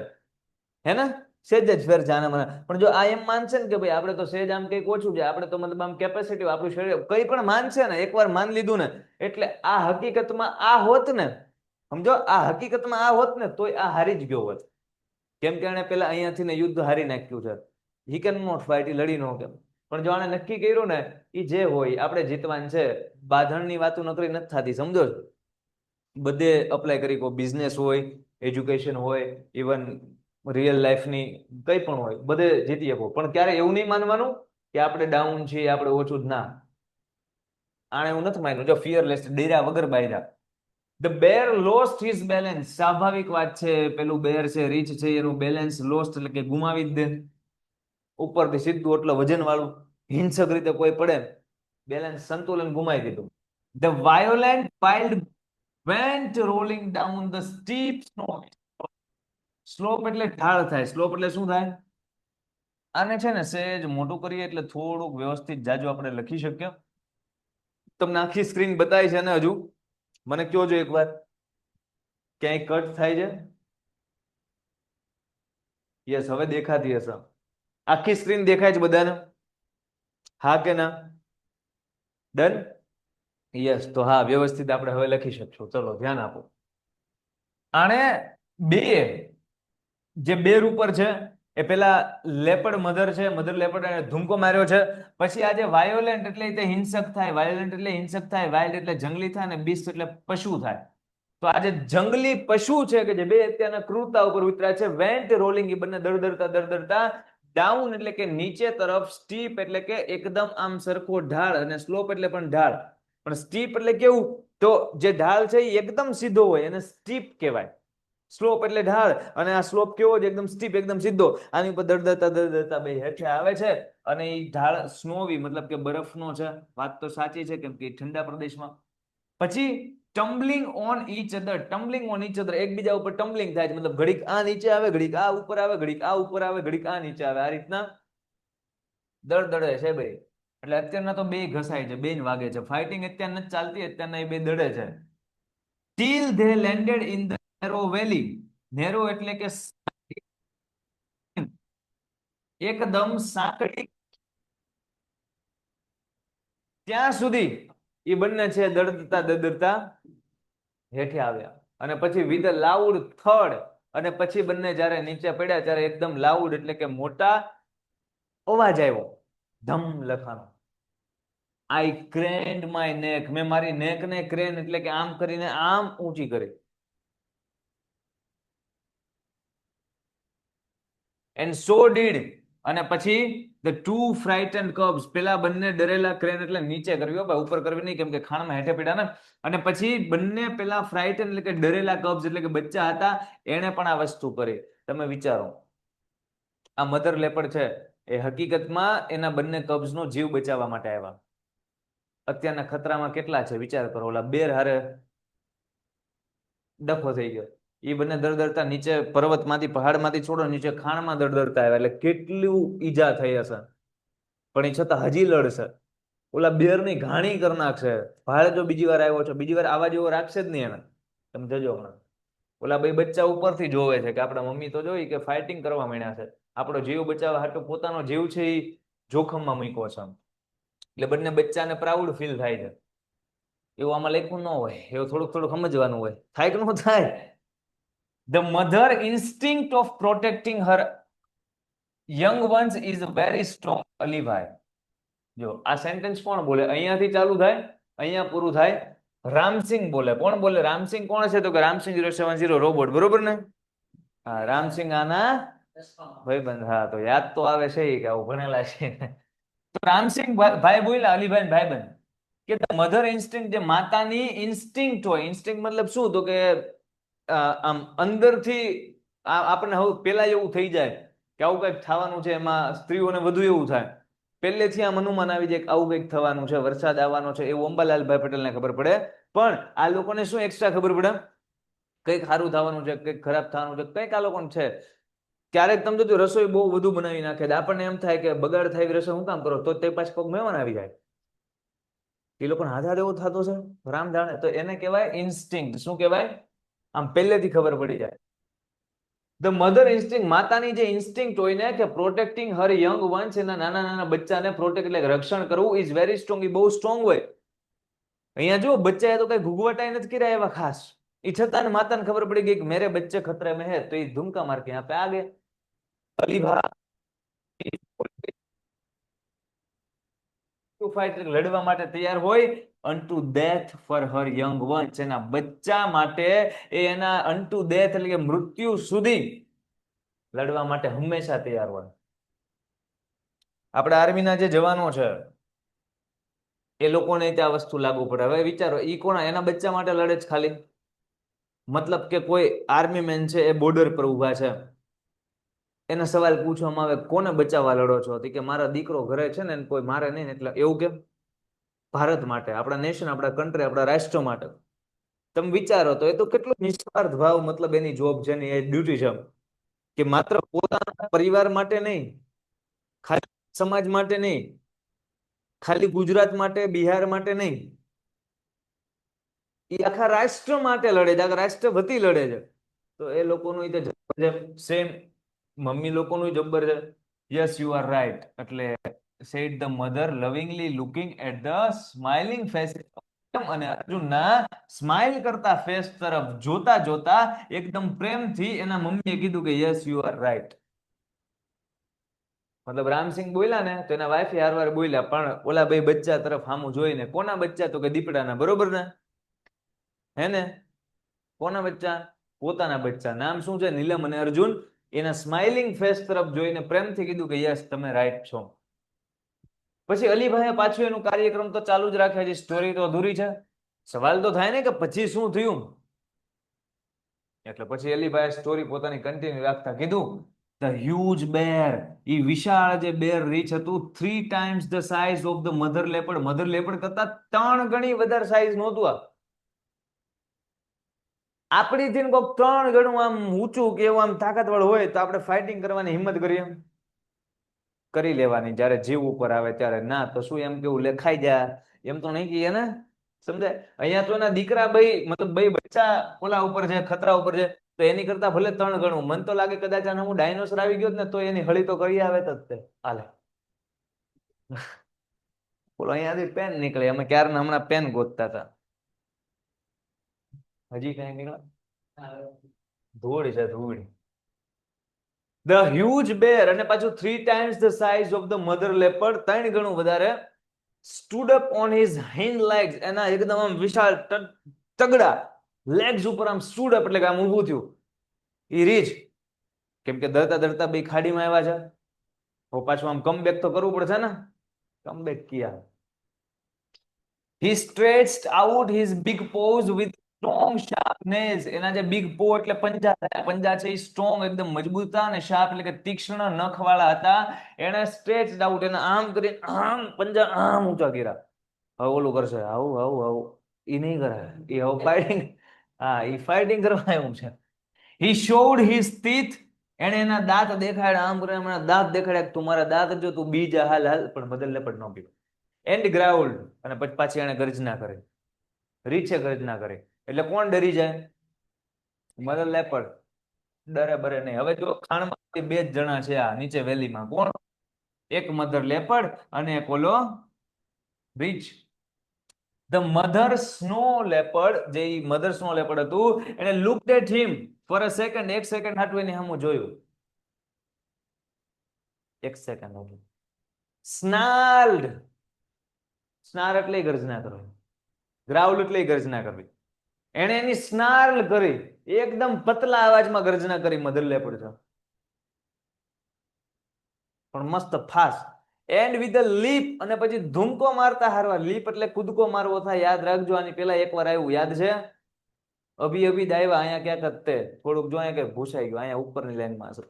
હે ને, સહેજ જ ફેર છે આના મને. પણ જો આ એમ માનશે ને કે ભાઈ આપણે તો સહેજ આમ કંઈક ઓછું છે, આપણે તો મતલબ આમ કેપેસિટી આપણું શરીર કંઈ પણ માનશે ને, એકવાર માન લીધું ને એટલે આ હકીકતમાં આ હોત ને, સમજો, આ હકીકતમાં આ હોત ને તોય આ હારી જ ગયો હોત. કેમ કે આને પેલા અહીંયાથી ને યુદ્ધ હારી નાખ્યું છે. હી કેન નોટ ફાઇટ, એ લડી ન કેમ. પણ જો આને નક્કી કર્યું ને એ જે હોય આપણે જીતવાનું છે. બાંધણની વાતો નકરી નથી થતી, સમજો છો? બધે અપ્લાય કરી કો, બિઝનેસ હોય, એજ્યુકેશન હોય, ઇવન રિયલ લાઈફની કંઈ પણ હોય, બધે જીતી શકો. પણ ક્યારે એવું નહીં માનવાનું કે આપણે ડાઉન છીએ, આપણે ઓછું જ. ના, આણે એવું નથી માન્યું. જો ફિયરલેસ, ડેરા વગર બાયરા. The bear lost his balance. સ્વાભાવિક વાત છે, પેલું બેર છે, રીચ છે, એનું બેલેન્સ લોસ્ટ એટલે કે ગુમાવી જ દે. ઉપરથી સીધું એટલે વજન વાળું, હિંસક રીતે કોઈ પડે, બેલેન્સ, સંતુલન ગુમાવી દીધું. The વાયોલેન્ટ wild vent rolling down the steep slope. Slope એટલે ઢાળ થાય. સ્લોપ એટલે શું થાય? આને છે ને સહેજ મોટું કરીએ એટલે થોડુંક વ્યવસ્થિત જાજુ આપણે લખી શકીએ. તમને આખી સ્ક્રીન બતાવી છે ને હજુ? મને કયો જો એકવાર, ક્યાંય કટ થાય છે? યસ, હવે દેખાતી હશે. આખી સ્ક્રીન દેખાય છે બધાને? હા કે ના? ડન? યસ, તો હા, વ્યવસ્થિત આપણે હવે લખી શકશું. ચલો ધ્યાન આપો. આણે બે, જે બેર ઉપર છે એ પેલા લેપડ મધર છે, મધર લેપડ એને ધૂમકો માર્યો છે. પછી આ જે વાયોલેન્ટ એટલે તે હિંસક થાય, વાયોલેન્ટ એટલે હિંસક થાય, વાઇલ્ડ એટલે જંગલી થાય, અને બીસ્ટ એટલે પશુ થાય. તો આ જે જંગલી પશુ છે કે જે બે અત્યારના ક્રૂરતા ઉપર ઉતર્યા છે, વેન્ટ રોલિંગ, એ બંને દરદરતા ડાઉન એટલે કે નીચે તરફ, સ્ટીપ એટલે કે એકદમ આમ સરખો ઢાળ, અને સ્લોપ એટલે પણ ઢાળ. પણ સ્ટીપ એટલે કેવું? તો જે ઢાળ છે એ એકદમ સીધો હોય એને સ્ટીપ કહેવાય. સ્લોપ એટલે ઢાળ, અને આ સ્લોપ કેવો છે? એકદમ સ્ટીપ, એકદમ સીધો. આની ઉપર દરદરતા બે હેઠે આવે છે, અને એ ઢાળ સ્નોવી મતલબ કે બરફનો છે. વાત તો સાચી છે, કેમ કે ઠંડા પ્રદેશમાં. પછી tumbling on each other. Tumbling on each other, એકબીજા ઉપર ટમ્બલિંગ થાય છે, મતલબ ઘડીક આ નીચે આવે, ઘડીક આ ઉપર આવે, ઘડીક આ ઉપર આવે, ઘડીક આ નીચે આવે. આ રીતના દળદળે છે બે. એટલે અત્યારના તો બે ઘસાય છે, બે વાગે છે. ફાઇટિંગ અત્યારે નથી ચાલતી, અત્યારના એ બે દળે છે. Till they landed in the narrow valley. Narrow એટલે કે એકદમ સાંકડી, ત્યાં સુધી એ બંને છે દળદરતા હેઠે આવ્યા. અને પછી વિથ અ લાઉડ થડ, અને પછી બંને જ્યારે નીચે પડ્યા ત્યારે એકદમ લાઉડ એટલે કે મોટા અવાજ આવ્યો, ધમ લખાનો. આઈ ક્રેન્ડ માય નેક. મેં મારી નેકને ક્રેન એટલે કે આમ કરીને આમ ઊંચી કરી. And so did. અને પછી ધ ટુ ફ્રાઇટન્ડ કબ્સ. પેલા બંને ડરેલા, ક્રેન એટલે નીચે કરવી, ભાઈ ઉપર કરવી નહીં, કેમ કે ખાણમાં હેઠે પડ્યા ને. અને પછી બંને પેલા ફ્રાઇટન એટલે કે ડરેલા કબ્સ એટલે કે બચ્ચા હતા, એને પણ આ વસ્તુ કરી. તમે વિચારો, આ મધર લેપડ છે એ હકીકતમાં એના બંને કબ્સનો જીવ બચાવવા માટે આવ્યા. અત્યારના ખતરામાં કેટલા છે વિચાર કરો. ઓલા બેર હારે ડખો થઈ ગયો, એ બંને દરદરતા નીચે પર્વતમાંથી, પહાડમાંથી છોડો, નીચે ખાણમાં દરદરતા આવ્યા. એટલે કેટલું ઈજા થઈ હશે, પણ એ છતાં હજી લડશે. ઓલા બેરની ઘાણી કરી નાખશે. ભાડે જો બીજી વાર આવ્યો છો, બીજી વાર આવા જેવો રાખશે જ નહીં એને. તમે જજો હમણાં. ઓલા બે બચ્ચા ઉપરથી જોવે છે કે આપણા મમ્મી તો જોઈ કે ફાઇટિંગ કરવા માંડ્યા છે, આપણો જીવ બચાવવા હાટુ પોતાનો જીવ છે એ જોખમમાં મૂક્યો છે. એટલે બંને બચ્ચાને પ્રાઉડ ફીલ થાય છે. એવું આમાં લખ્યું ન હોય, એવું થોડુંક થોડુંક સમજવાનું હોય. થાય કે ન થાય? The mother instinct of protecting Har young ones is very strong. Alibhai, જો આ સેન્ટેન્સ કોણ બોલે? અહીંયાથી ચાલુ થાય, અહીંયા પૂરું થાય. રામસિંગ બોલે. કોણ બોલે? રામસિંગ કોણ છે? તો કે રામસિંગ 070 રોબોટ, બરોબર ને? હા, રામસિંગ આના ભાઈબંધ. હા, તો યાદ તો આવે છે કે આવું ભણેલા છે. તો રામસિંગ ભાઈ બોલ્યા અલીભાઈ ભાઈબંધ કે મધર ઇન્સ્ટિંક્ટ, જે માતાની ઇન્સ્ટિંક્ટ હોય. ઇન્સ્ટિંક્ટ મતલબ શું? તો કે આમ અંદરથી આપણને હવે પેલા એવું થઈ જાય કે આવું કંઈક થવાનું છે. એમાં સ્ત્રીઓને વધુ એવું થાય, પહેલેથી આમ અનુમાન આવી જાય કે આવું કંઈક થવાનું છે, વરસાદ આવવાનો છે. એવું અંબાલાલભાઈ પટેલને ખબર પડે. પણ આ લોકોને શું એક્સ્ટ્રા ખબર પડે? કંઈક સારું થવાનું છે, કંઈક ખરાબ થવાનું છે, કંઈક આ લોકોને છે. ક્યારેક તમે જો રસોઈ બહુ વધુ બનાવી નાખે તો આપણને એમ થાય કે બગાડ થાય એવી રસોઈ હું કામ કરો, તો તે પાછું કોઈક મહેમાન આવી જાય, એ લોકોને હાથ એવો થતો છે રામ જાણે. તો એને કહેવાય ઇન્સ્ટિંક્ટ. શું કહેવાય? આમ પહેલેથી ખબર પડી જાય. ધ મધર ઇન્સ્ટિંક્ટ, માતાની જે ઇન્સ્ટિંક્ટ હોય ને કે પ્રોટેક્ટિંગ હર યંગ વન્સ, એના નાના નાના બચ્ચાને પ્રોટેક્ટ એટલે રક્ષણ કરવું, ઇઝ વેરી સ્ટ્રોંગ, એ બહુ સ્ટ્રોંગ હોય. અહીંયા જો બચ્ચાએ તો કઈ ઘૂઘવટાઈ નથી કર્યા એવા ખાસ, એ છતાં માતાને ખબર પડી ગઈ કે મેરે બચ્ચે ખતરે में है, તો એ ધુમકા માર કે यहाँ पे आ गए. અલીભા ટુ ફાઇટ, લડવા માટે તૈયાર હોય, unto death for her young ones, એના બચ્ચા માટે એ એના unto death એટલે કે મૃત્યુ સુધી લડવા માટે હંમેશા તૈયાર હોય. આપણા આર્મીના જે જવાનો છે એ લોકોને ત્યાં વસ્તુ લાગુ પડે. હવે વિચારો, ઈ કોણ એના બચ્ચા માટે લડે છે ખાલી? મતલબ કે કોઈ આર્મી મેન છે, એ બોર્ડર પર ઊભા છે, એને સવાલ પૂછવામાં આવે કોને બચાવવા લડો છો, તો કે મારા દીકરો ઘરે છે ને કોઈ મારે નહીં, એટલે એવું કેમ? ભારત માટે, આપણા નેશન, આપણા કન્ટ્રી, આપણા રાષ્ટ્ર માટે. તમે વિચારો તો એ તો કેટલો નિસ્વાર્થ ભાવ, મતલબ એની જોબ છે, એની એ ડ્યુટી છે કે માત્ર પોતાના પરિવાર માટે નહીં, ખાલી સમાજ માટે નહીં, ખાલી ગુજરાત માટે, બિહાર માટે નહીં, એ આખા રાષ્ટ્ર માટે લડે છે, આખા રાષ્ટ્ર વતી લડે છે. તો એ લોકોનું સેમ મમ્મી લોકોનું જબ્બર છે. Yes you are right. એટલે said the mother lovingly looking at the smiling face, અને અર્જુનના સ્માઇલ કરતા ફેસ તરફ જોતા જોતા એકદમ પ્રેમથી એના મમ્મીએ કીધું કે યસ યુ આર રાઈટ. મતલબ રામસિંહ બોલ્યા ને તો એના વાઈફ હારવાર બોલ્યા, પણ ઓલા બે બચ્ચા તરફ સામું જોઈને, કોના બચ્ચા? તો કે દીપડાના. બરોબર ને? હે ને? કોના બચ્ચા? પોતાના બચ્ચા. નામ શું છે? નીલમ અને અર્જુન. એના સ્માઇલિંગ ફેસ તરફ જોઈને પ્રેમથી કીધું કે યસ તમે રાઈટ છો. પછી અલીભાઈએ પાછું એનું કાર્યક્રમ તો ચાલુ જ રાખ્યા છે, સ્ટોરી તો અધૂરી છે. સવાલ તો થાય ને કે પછી શું થયું? એટલે પછી અલીભાઈએ સ્ટોરી પોતાની કન્ટિન્યુ રાખતા કીધું, ધ હ્યુજ બેર, એ વિશાળ જે બેર રીચ હતું, 3 times the size of the mother leopard, mother leopard કરતા 3 ગણી વધારે સાઇઝ નહોતું. આપણી થી કોઈક 3 ગણું આમ ઊંચું કે એવું આમ તાકાતવાળું હોય તો આપણે ફાઇટિંગ કરવાની હિંમત કરીએ? કરી લેવાની જ્યારે જીવ ઉપર આવે ત્યારે. ના તો શું એમ કેવું લેખાઈ જાય એમ તો નહીં કહીએ ને, સમજાય? અહીંયા તો એના દીકરા ભાઈ, મતલબ ભાઈ બચ્ચા ઓલા ઉપર છે, ખતરા ઉપર છે, તો એની કરતા ભલે 3 ગણું. મન તો લાગે કદાચ આને હું ડાયનોસર આવી ગયો ને તો એની હળી તો કરી આવે જ તે. હાલે બોલો, અહીંયાથી પેન નીકળે. અમે ક્યારના હમણાં પેન ગોતતા હતા, હજી કઈ નીકળે? ધૂળ છે, ધૂળ. ધ હ્યુજ બેર, અને પાછું 3 times the size of the mother leopard, 3 ગણું વધારે. Stood up on his hind legs, એના એકદમ આમ વિશાળ તગડા લેગ્સ ઉપર આમ સ્ટૂડ અપ એટલે કે આમ ઊભું થયું. ઈ રીચ, કેમ કે દરતા દરતા બે ખાડીમાં આવ્યા છે, તો પાછું આમ કમબેક તો કરવું પડશે ને. Comeback Kia. He stretched out his big paws with strong sharp nails, એના જે big paw એટલે પંજા હતા, પંજા છે એ સ્ટ્રોંગ એકદમ મજબૂત હતા, અને શાર્પ એટલે કે તીક્ષ્ણ નખવાળા હતા. એને stretched out, એને આમ કરી આમ પંજા આમ ઊંચા કર્યા. હવે ઓલું કરશે આવું આવું આવું, એ નહીં કરે, એ હવે ફાઇટિંગ, હા એ ફાઇટિંગ કરવા આવ્યું છે. He showed his teeth, એને એના દાંત દેખાડ્યા, આમ કરીને એના દાંત દેખાડ્યા, તું મારા દાંત જો, તું બીજા હાલ હાલ, પણ બદલ પણ ન પીધું. એન્ડ ગ્રાઉલ્ડ, અને પછી પાછી એને ગર્જના કરી, રીછે ગર્જના કરી. એટલે કોણ ડરી જાય? Mother leopard. ડરે બરે નહીં. હવે જો ખાણમાં 2 જ જણા છે આ નીચે વેલીમાં, કોણ? એક મધર લેપર્ડ અને એક ઓલો રીચ. ધ મધર સ્નો લેપર્ડ, જે મધર સ્નો લેપર્ડ હતું, એને looked at him for a second, 1 second હાટુ એની સામું જોયું. 1 સેકન્ડ. સ્નાર્લ્ડ, સ્નાર એટલે ગર્જના કરવી, ગ્રાઉલ એટલે ગર્જના કરવી. એને એની સ્નાર્લ કરી, એકદમ પતલા અવાજમાં ગર્જના કરી મધર લેપર્ડ છે, પણ મસ્ત fast. And with a leap, અને પછી ધૂમકો મારતા હારવા. લીપ એટલે કૂદકો મારવો થાય, યાદ રાખજો. આની પેલા એકવાર આવ્યું, યાદ છે? અભી દાયવા અહીંયા ક્યાંક જ તે, થોડુંક જો અહીંયા કે ભૂસાઈ ગયું, અહીંયા ઉપરની લાઈનમાં છે.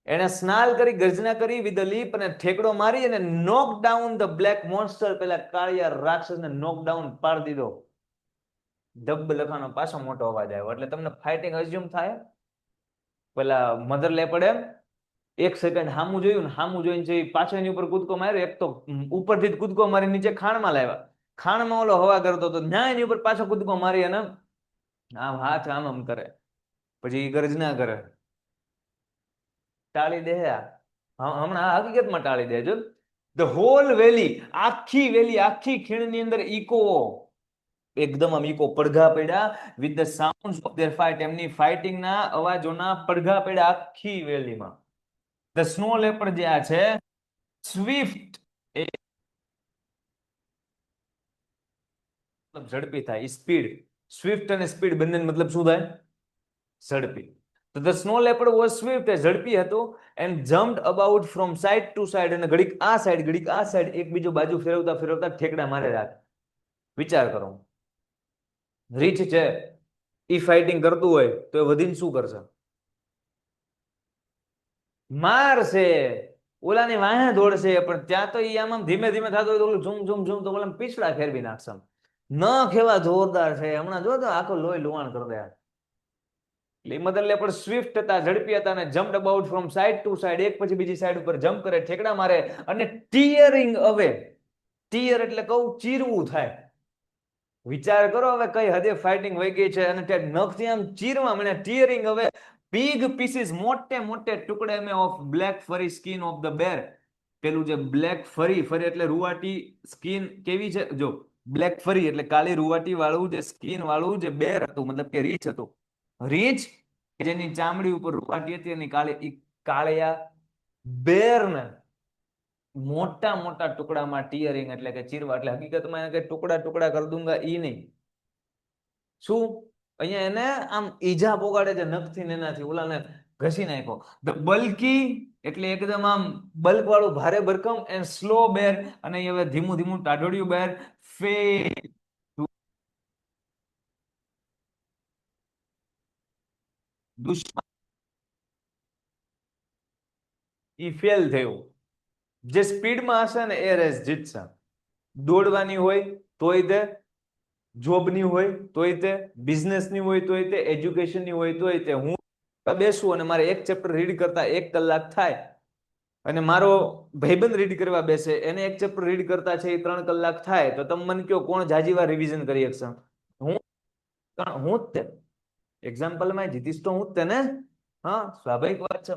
એને સ્નાલ કરી, ગર્જના કરી વિથ અ લીપ, અને ઠેકડો મારી અને નોક ડાઉન ધ બ્લેક મોન્સ્ટર, પેલા કાળિયા રાક્ષસને નોક ડાઉન પાડી દીધો. ધબ લખવાનો પાછો મોટો અવાજ આવ્યો એટલે તમને ફાઇટિંગ અઝ્યુમ થાય. પેલા મધર લેપડ એમ 1 સેકન્ડ સામું જોયું ને સામું જોઈને જે પાછો એની ઉપર કૂદકો માર્યો. એક તો ઉપરથી જ કૂદકો મારી નીચે ખાણમાં લાવ્યા. ખાણમાં ઓલો હવા કરતો હતો ત્યાં એની ઉપર પાછો કૂદકો મારી અને આમ હાથ આમ કરે. પછી ગર્જના કરે, ટાળી દે. હમણાં હકીકતમાં ટાળી દે. જો ધ હોલ વેલી, આખી ખીણની અંદર ઇકો, એકદમ આમ ઇકો, પડઘા પડ્યા with the sounds of their fight. એમની ફાઇટિંગના અવાજોના પડઘા પડ્યા આખી વેલીમાં. ધ સ્નો લેપર્ડ જે આ છે સ્વિફ્ટ, એ ઝડપી થાય, સ્પીડ. સ્વિફ્ટ અને સ્પીડ બંને મતલબ શું થાય? ઝડપી. તો the snow leopard was swift, એ ઝડપી હતો. And jumped about from side to side, અને ઘડીક આ સાઇડ ઘડીક આ સાઇડ એકબીજો બાજુ ફેરવતા ફેરવતા ઠેકડા મારે રાખ. વિચાર કરો, રીચ છે ઈ ફાઇટિંગ કરતું હોય તો એ વધીને શું કરશે? મારશે, ઓલાની વાહે દોડશે. પણ ત્યાં તો ઈ આમ ધીમે ધીમે થતો હોય તો ઓલું ઝૂમ ઝૂમ ઝૂમ તો ઓલા પીછડા ફેરવી નાખશે. ન કેવા જોરદાર છે, હમણાં જો તો આખો લોહી લુહાણ કરી દે. મધર લેપર્ડ સ્વિફ્ટ હતા, ઝડપી હતા, અને jumped about from side to side, એક પછી બીજી સાઇડ ઉપર જમ્પ કરે, ઠેકડા મારે, અને ટીયરિંગ અવે. ટીયર એટલે કહું ચીરવું થાય. વિચાર કરો હવે કઈ હદે ફાઇટિંગ વહી ગઈ છે, અને ત્યાં નખથી આમ ચીરવા મને ટીયરિંગ હવે. બિગ પીસીસ, મોટે મોટે ટુકડે મેં ઓફ બ્લેક ફરી સ્કિન ઓફ ધ બેર. પેલું જે બ્લેક ફરી, ફરી એટલે રૂવાટી, સ્કિન કેવી છે જો, બ્લેક ફરી એટલે કાળી રૂવાટી વાળું જે સ્કિન વાળું જે બેર હતું, મતલબ કે રીંછ હતું. રીંછ જેની ચામડી ઉપર રૂવાટી હતી એની કાળિયા બેરને મોટા મોટા ટુકડામાં ટીયરિંગ એટલે કે ચીરવા. એટલે હકીકતમાં કે ટુકડા ટુકડા કરી દૂંગા ઈ નહીં. શું અહીંયા એને આમ ઈજા પોગાડે છે નખથી, એનાથી ઓલાને ઘસી નાખ્યો. ધ બલ્કી એટલે એકદમ આમ બલ્ક વાળું ભારે ભરકમ, એન્ડ સ્લો બેર, અને હવે ધીમું ધીમું ટાઢોડિયું બેર. દુશ્મન ઈ ફેલ થયું. જે સ્પીડમાં હશે ને એ રેસ જીતશે. દોડવાની હોય તોય તે, જોબની હોય તોય તે, બિઝનેસની હોય તોય તે, એજ્યુકેશનની હોય તોય તે. હું બેસું અને મારે એક ચેપ્ટર રીડ કરતા 1 કલાક થાય, અને મારો ભાઈબંધ રીડ કરવા બેસે, એને એક ચેપ્ટર રીડ કરતા છે એ 3 કલાક થાય, તો તમે મને કહો કોણ જાજી વાર રિવિઝન કરી શકશે? હું જ તે. એક્ઝામ્પલમાં જીતીશ તો હું જ તે ને. હા, સ્વાભાવિક વાત છે.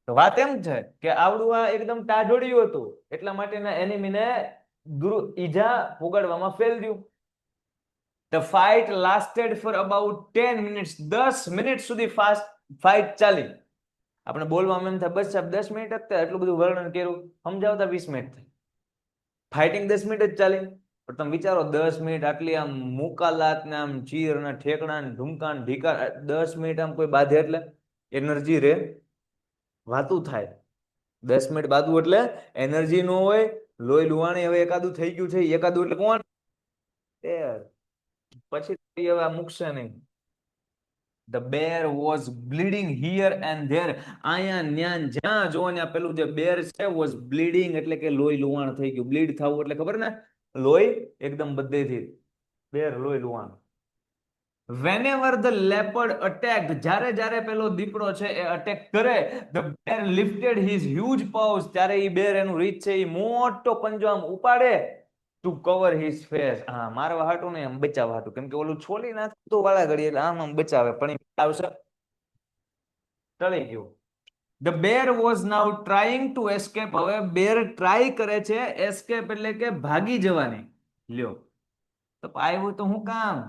તો વાત એમ છે કે આવડું આ એકદમ ટાઢોડિયું હતું, એટલા માટેના એનિમીને ઈજા પોગાડવામાં ફેલ થયું. The fight lasted for about 10 minutes. 10 minute સુધી ફાઇટ ચાલી. આપણે બોલવામાં એમ થાય બસ સાહેબ 10 મિનિટ જ થાય, એટલું બધું વર્ણન કર્યું, સમજાવતા 20 મિનિટ થાય. ફાઇટિંગ 10 મિનિટ જ ચાલી. પણ તમે વિચારો 10 મિનિટ આટલી આમ મુકાલાત ને આમ ચીર ને ઠેકડા ને ધૂમકા ને ઢીકા, 10 મિનિટ આમ કોઈ બાંધે એટલે એનર્જી રે, વાતું થાય. 10 મિનિટ બાંધવું એટલે એનર્જી ન હોય, લોહી લુહાણી હવે એકાદું થઈ ગયું છે, એકાદું એટલે કોણ પછી હવે મૂકશે નહીં. The bear was bleeding here and there. અહીંયા ન્યાન જ્યાં જો ને પેલું જે bear છે was bleeding એટલે કે લોહી લુહાણ થઈ ગયું. બ્લીડ થવું એટલે ખબર ને, લોહી એકદમ બધેથી. bear લોહી લુહાણ. Whenever the leopard attacked, જ્યારે જ્યારે પેલો દીપડો છે એ અટેક કરે, the bear lifted his huge paws, ત્યારે ઈ bear એનું રીચ છે ઈ મોટો પંજો આમ ઉપાડે, to cover his face. હા, મારવા હાટું ને એમ બચાવવા હાટું, કેમ કે ઓલું છોલી નાખતું વાળા ઘડી એટલે આમ બચાવે, પણ આવશે ટળી ગયું. The bear was now trying to escape. હવે bear ટ્રાય કરે છે escape એટલે કે ભાગી જવાની. લ્યો તો આવ્યું તો હું કામ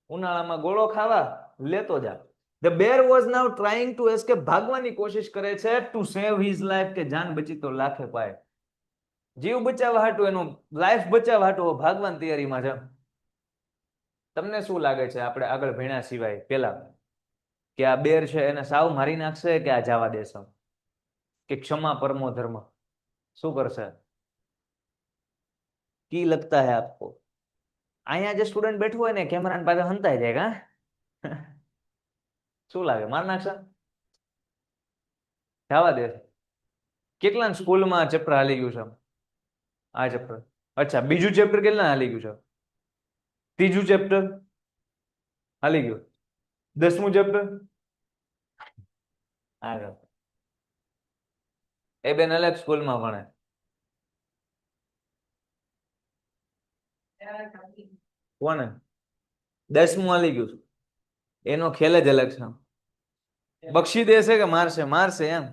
ઉનાળામાં ગોળો ખાવા લેતો જા. The bear was now trying to escape. ભાગવાની કોશિશ કરે છે to save his life, કે જાન બચી તો લાખે પાય. જીવ બચાવવા હાટું, એનું લાઈફ બચાવવા હાટું ભાગવાની તૈયારીમાં છે. તમને શું લાગે છે આપણે આગળ ભણ્યા સિવાય પેલા કે આ બેર છે એને સાવ મારી નાખશે કે આ જવા દેશે, કે ક્ષમા પરમો ધર્મ? શું કરશે? કી લગતા હે આપકો? અહીંયા જે સ્ટુડન્ટ બેઠું હોય ને કેમેરા પાસે હંતાઈ જાય કા શું લાગે, માર નાખશે? જવા દે. કેટલા સ્કૂલમાં ચેપ્ટર હાલી ગયું છે આ ચેપ્ટર? અચ્છા, બીજું ચેપ્ટર કેટલા હાલી ગયું છે? ત્રીજું ચેપ્ટર હાલી ગયું. 10મું ચેપ્ટર આગળ. એ બેન અલગ સ્કૂલમાં ભણે. કોને? 10મું હાલી ગયું. એનો ખેલ જ અલગ છે. બક્ષી દેશે કે મારશે? મારશે એમ.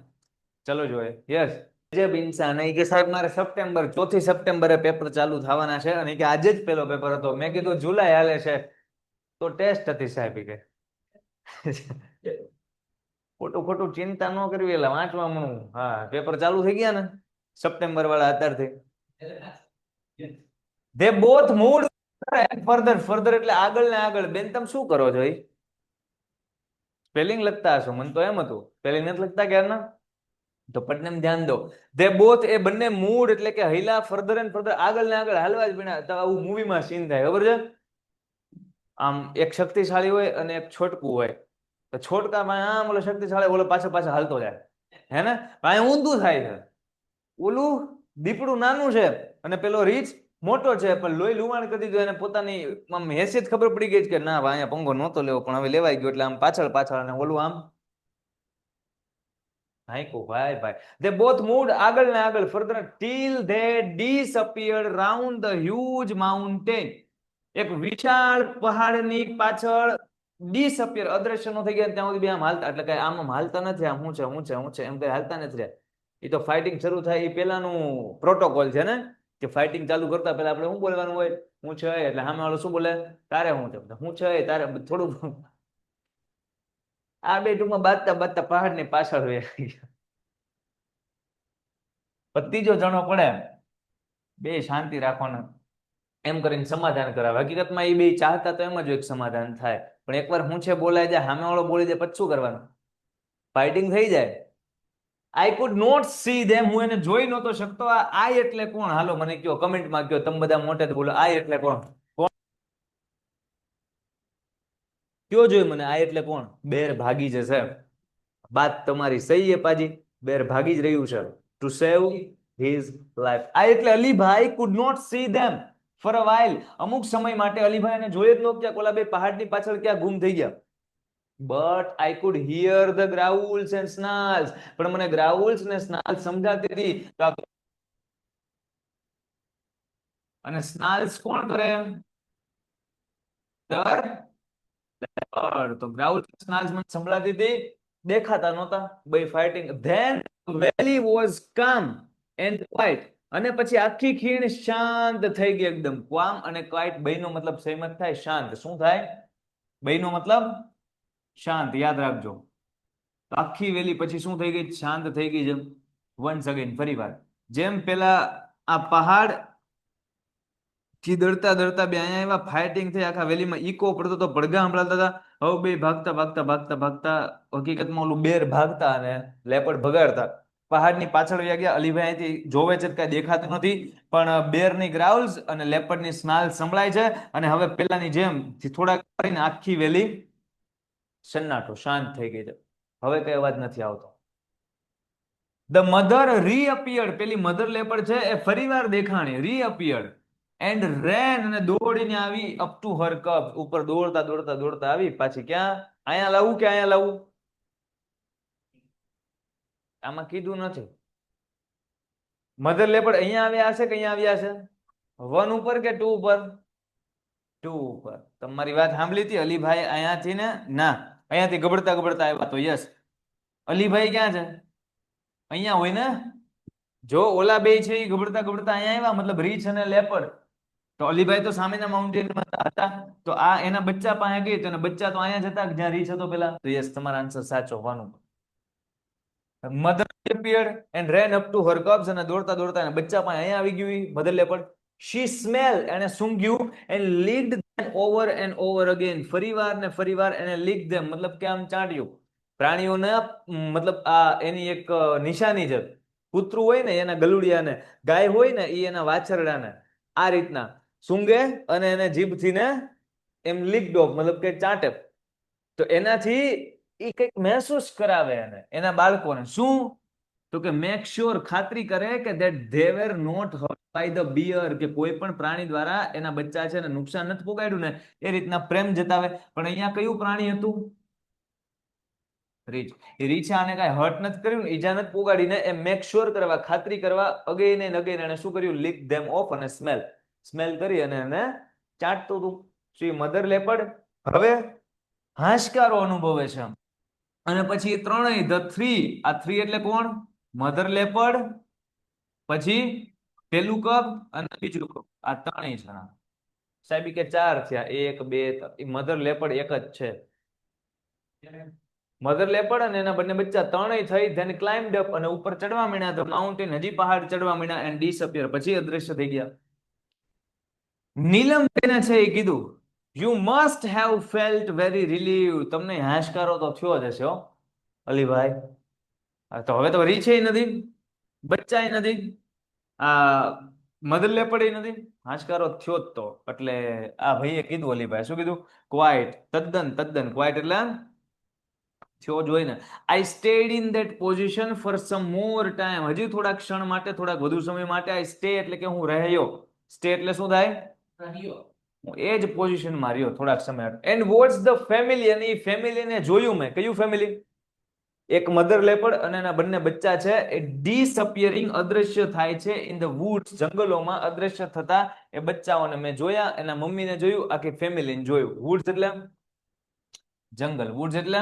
ચલો જોઈએ. યસ. જે ઇન્સાન કે સાહેબ મારે સપ્ટેમ્બર 4 સપ્ટેમ્બરે પેપર ચાલુ થવાના છે અને કે આજે જ પેલો પેપર હતો. મેં કીધું જુલાઈ હાલે છે તો ટેસ્ટ હતી સાહેબ કે. ખોટું ખોટું ચિંતા ન કરવી, એટલે વાંચવા મળું. હા, પેપર ચાલુ થઈ ગયા ને સપ્ટેમ્બર વાળા અત્યારથી. they both moved further એટલે આગળ ને આગળ. બેન તમે શું કરો છો? સ્પેલિંગ લખતા હશો, મને તો એમ હતું સ્પેલિંગ નથી લખતા ક્યારના. તો પટનેમ ધ્યાન દો. they both એ બંને મૂડ એટલે કે હૈલા ફર્ધર એન્ડ ફર્ધર, આગળ ને આગળ હાલવા જ બન્યા. તો આવું મૂવીમાં સીન થાય ખબર છે? આમ એક શક્તિશાળી હોય અને એક છોટકું હોય. તો છોટકા આમ ઓલો શક્તિશાળી ઓલો પાછળ પાછળ હાલતો જાય, હે ને? અહીં ઊંધું થાય છે. ઓલું દીપડું નાનું છે અને પેલો રીચ મોટો છે, પણ લોહી લુવાણ કરી દીધું. એને પોતાની આમ હેસિયત ખબર પડી ગઈ કે ના અહીંયા પંગો નહોતો લેવો પણ હવે લેવાઈ ગયો, એટલે આમ પાછળ પાછળ અને ઓલું આમ હાઈકો. ભાઈ they both moved આગળ ને આગળ further till they disappeared round the huge mountain. એક વિશાળ પહાડની પાછળ ડિસઅપિયર અદ્રશ્ય નો થઈ ગયા ત્યાં સુધી બે આમ હાલતા, એટલે કઈ આમ હાલતા નથી. આમ હું છે એમ કઈ હાલતા નથી રહ્યા. એ તો ફાઇટિંગ શરૂ થાય એ પેલાનું પ્રોટોકોલ છે ને, કે ફાઇટિંગ ચાલુ કરતા પહેલા આપણે શું બોલવાનું હોય? હું છે એટલે સામે વાળો શું બોલે? તારે હું છે. હું છે તારે થોડું આ બે ટૂંકમાં બાજતા પહાડની પાછળ ત્રીજો જણો પડે, બે શાંતિ રાખવાના એમ કરીને સમાધાન કરાવે. હકીકતમાં એ બે ચાહતા તો એમ જ એક સમાધાન થાય, પણ એકવાર હું છે બોલાય જાય, સામે વાળો બોલી જાય, પછી શું કરવાનું? ફાઇટિંગ થઈ જાય. I could not see them. હું એને જોઈ નહોતો શકતો. આ આઈ એટલે કોણ? હાલો મને કયો, કમેન્ટમાં કયો. તમે બધા મોટે બોલો આઈ એટલે કોણ? કોણ કયો જોઈ મને? આઈ એટલે કોણ? બેર ભાગી જશે. વાત તમારી સહી છે પાજી, બેર ભાગી જ રહ્યું છે ટુ સેવ his life. આઈ એટલે Alibhai could not see them for a while. અમુક સમય માટે અલીભાઈ ને જોઈ જ નહોતો ક્યાંક ઓલા બે પહાડની પાછળ ક્યાં ગુમ થઈ ગયા. But I could hear the growls and snarls. પણ મને growls ને snarls સમજાતી હતી. અને snarls કોણ કરે? તો growls snarls મને સંભળાતી હતી, દેખાતા નહોતા. by fighting. Then the valley was calm and quiet. અને પછી આખી ખીણ શાંત થઈ ગઈ એકદમ. calm અને quiet બેયનો મતલબ સેમ જ થાય. શાંત શું થાય? બેયનો મતલબ શાંત. યાદ રાખજો. આખી વેલી પછી શું થઈ ગઈ? શાંત થઈ ગઈ. જેમ વન્સ અગેન ફરીવાર જેમ પેલા આ પહાડ થી દરતા દરતા બે અહીંયા એવા ફાઇટિંગ થઈ, આખા વેલીમાં ઈકો પડતો તો, પડઘા સંભળાતા હતા. હવે બે ભાગતા ભાગતા ભાગતા ભાગતા હકીકતમાં ઓલું બેર ભાગતા અને લેપડ ભગાડતા પહાડની પાછળ વયા ગયા. અલીભાઈ અહીંથી જોવે છે કઈ દેખાતું નથી, પણ બેરની ગ્રાઉલ્સ અને લેપડની સ્નાલ સંભળાય છે. અને હવે પેલાની જેમ થોડાક કરીને આખી વેલી સન્નાટો શાંત થઈ ગઈ છે. હવે કઈ અવાજ નથી આવતો. The mother reappeared. પેલી મધર લેપડ છે એ ફરીવાર દેખાણી. રીઅપિયર્ડ એન્ડ રેન અને દોડીને આવી અપ ટુ હર કપ. ઉપર દોડતા દોડતા દોડતા આવી પાછી ક્યાં? અહીંયા લાવું કે અહીંયા લાવું? આમાં કીધું નથી. મધર લેપડ અહીંયા આવ્યા હશે કે અહીંયા આવ્યા હશે? 1 ઉપર કે 2 ઉપર? 2 ઉપર. તમારી વાત સાંભળી હતી. અલીભાઈ અહીંયાથી ને ના અહીંયાથી ગબડતા ગબડતા આવ્યા તો યસ. અલીભાઈ ક્યાં છે? અહીંયા હોય ને. જો ઓલા બે છે એ ગબડતા ગબડતા અહીંયા આવ્યા, મતલબ રીછ અને લેપડ. તો અલીભાઈ તો સામેના માઉન્ટેનમાં હતા, તો આ એના બચ્ચા પાસે ગઈ, તો એના બચ્ચા તો અહીંયા જ હતા જ્યાં રીછ હતો પેલા. તો યસ, તમારો આન્સર સાચો. 1 ઉપર. Mother appeared and ran up to her cubs. અને દોડતા દોડતા એના બચ્ચા પાસે અહીંયા આવી ગયું મધર લેપડ. she smelled એને સૂંઘ્યું and licked them over and over again. ફરીવાર ને ફરીવાર એને licked them મતલબ કે આમ ચાટ્યું. પ્રાણીઓના મતલબ આ એની એક નિશાની છે. કૂતરું હોય ને એના ગલુડિયાને, ગાય હોય ને એ એના વાછરડાને આ રીતના સૂંઘે અને એને જીભથી ને એમ licked off મતલબ કે ચાટે. તો એનાથી એ કંઈક મહેસૂસ કરાવે એને એના બાળકોને. શું? તો કે મેક શ્યોર, ખાતરી કરે કે that they were not hurt by the bear, કે કોઈ પણ પ્રાણી દ્વારા એના બચ્ચા છે ને નુકસાન નથી પોગાડ્યું ને, એ રીતના પ્રેમ જતાવે. પણ અહીંયા કયું પ્રાણી હતું? રીંછ. એ રીંછે આને કાંઈ હર્ટ નથી કર્યું ને, ઈજા નથી પોગાડીને, એ મેક શ્યોર કરવા, ખાતરી કરવા અગેન એન્ડ અગેન એને શું કર્યું? લીક ધેમ ઓફ, અને સ્મેલ કરી અને એને ચાટતું હતું. શ્રી મધર લેપર્ડ હવે હાશકારો અનુભવે છે. અને પછી એ ત્રણેય, ધ થ્રી, આ થ્રી એટલે કોણ? મધર લેપર્ડ, પછી પેલું કપ અને બીજું કપ, આ ત્રણેય જણા. સાહેબ કે ચાર થયા, એક બે મધર લેપર્ડ એક જ છે. મધર લેપર્ડ અને એના બંને બચ્ચા ત્રણેય થઈ, ધેન ક્લાઇમ્ડ અપ, અને ઉપર ચડવા માંડ્યા. તો માઉન્ટેન, હજી પહાડ ચડવા માંડ્યા, એન્ડ ડિસઅપિયર, પછી અદ્રશ્ય થઈ ગયા. નીલમ બેને છે એ કીધું, you must have felt very relieve, તમને હાશકારો તો થયો જ હશે હો અલીભાઈ. તો હવે તો રીછે નથી, બચ્ચાય નથી, આ મધર લેપર્ડ નથી, હાશકારો થયો જ તો. એટલે આ ભાઈએ કીધું અલીભાઈ, શું કીધું? ક્વાઇટ, તદ્દન, તદ્દન. ક્વાઇટ એટલે થયો જ હોય ને. I stayed in that position for some more time, હજી થોડાક ક્ષણ માટે, થોડાક વધુ સમય માટે. આઈ સ્ટે એટલે કે હું રહ્યો, સ્ટે એટલે શું થાય? રહ્યો. હું એ જ પોઝિશનમાં રહ્યો થોડાક સમય. એન્ડ વોટ્સ ધ ફેમિલી, અને એ ફેમિલીને જોયું મેં. કયું ફેમિલી? એક મધર લેપર્ડ અને એના બંને બચ્ચા છે એ ડિસઅપિયરિંગ, અદ્રશ્ય થાય છે, ઇન ધ વુડ્સ, જંગલોમાં અદ્રશ્ય થતા એ બચ્ચાઓને મેં જોયા, એના મમ્મીને જોયું, આખી ફેમિલીને જોયું. વુડ્સ એટલે જંગલ, વુડ્સ એટલે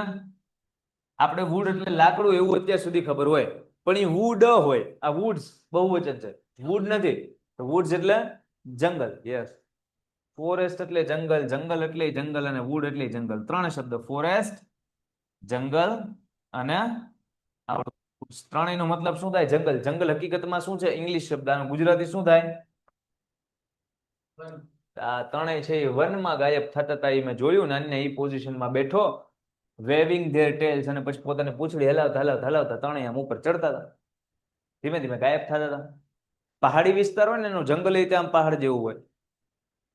આપણે વુડ એટલે લાકડું એવું અત્યાર સુધી ખબર હોય, પણ એ વુડ હોય. આ વુડ્સ બહુવચન છે, વુડ નથી. વુડ્સ એટલે જંગલ. યસ, ફોરેસ્ટ એટલે જંગલ, જંગલ એટલે જંગલ, અને વુડ એટલે જંગલ. ત્રણ શબ્દ, ફોરેસ્ટ, જંગલ અને ત્રણેયનો મતલબ શું થાય? જંગલ. જંગલ હકીકતમાં શું છે? ઇંગ્લિશ શબ્દ. આનું ગુજરાતી શું થાય? આ ત્રણેય છે એ વનમાં ગાયબ થતા હતા. એ મેં જોયું, નાની એ પોઝિશનમાં બેઠો, વેવિંગ ધેર ટેલ્સ, અને પછી પોતાની પૂંછડી હલાવતા હલાવતા હલાવતા ત્રણેય આમ ઉપર ચડતા હતા, ધીમે ધીમે ગાયબ થતા હતા. પહાડી વિસ્તાર હોય ને, એનું જંગલ એ આમ પહાડ જેવું હોય,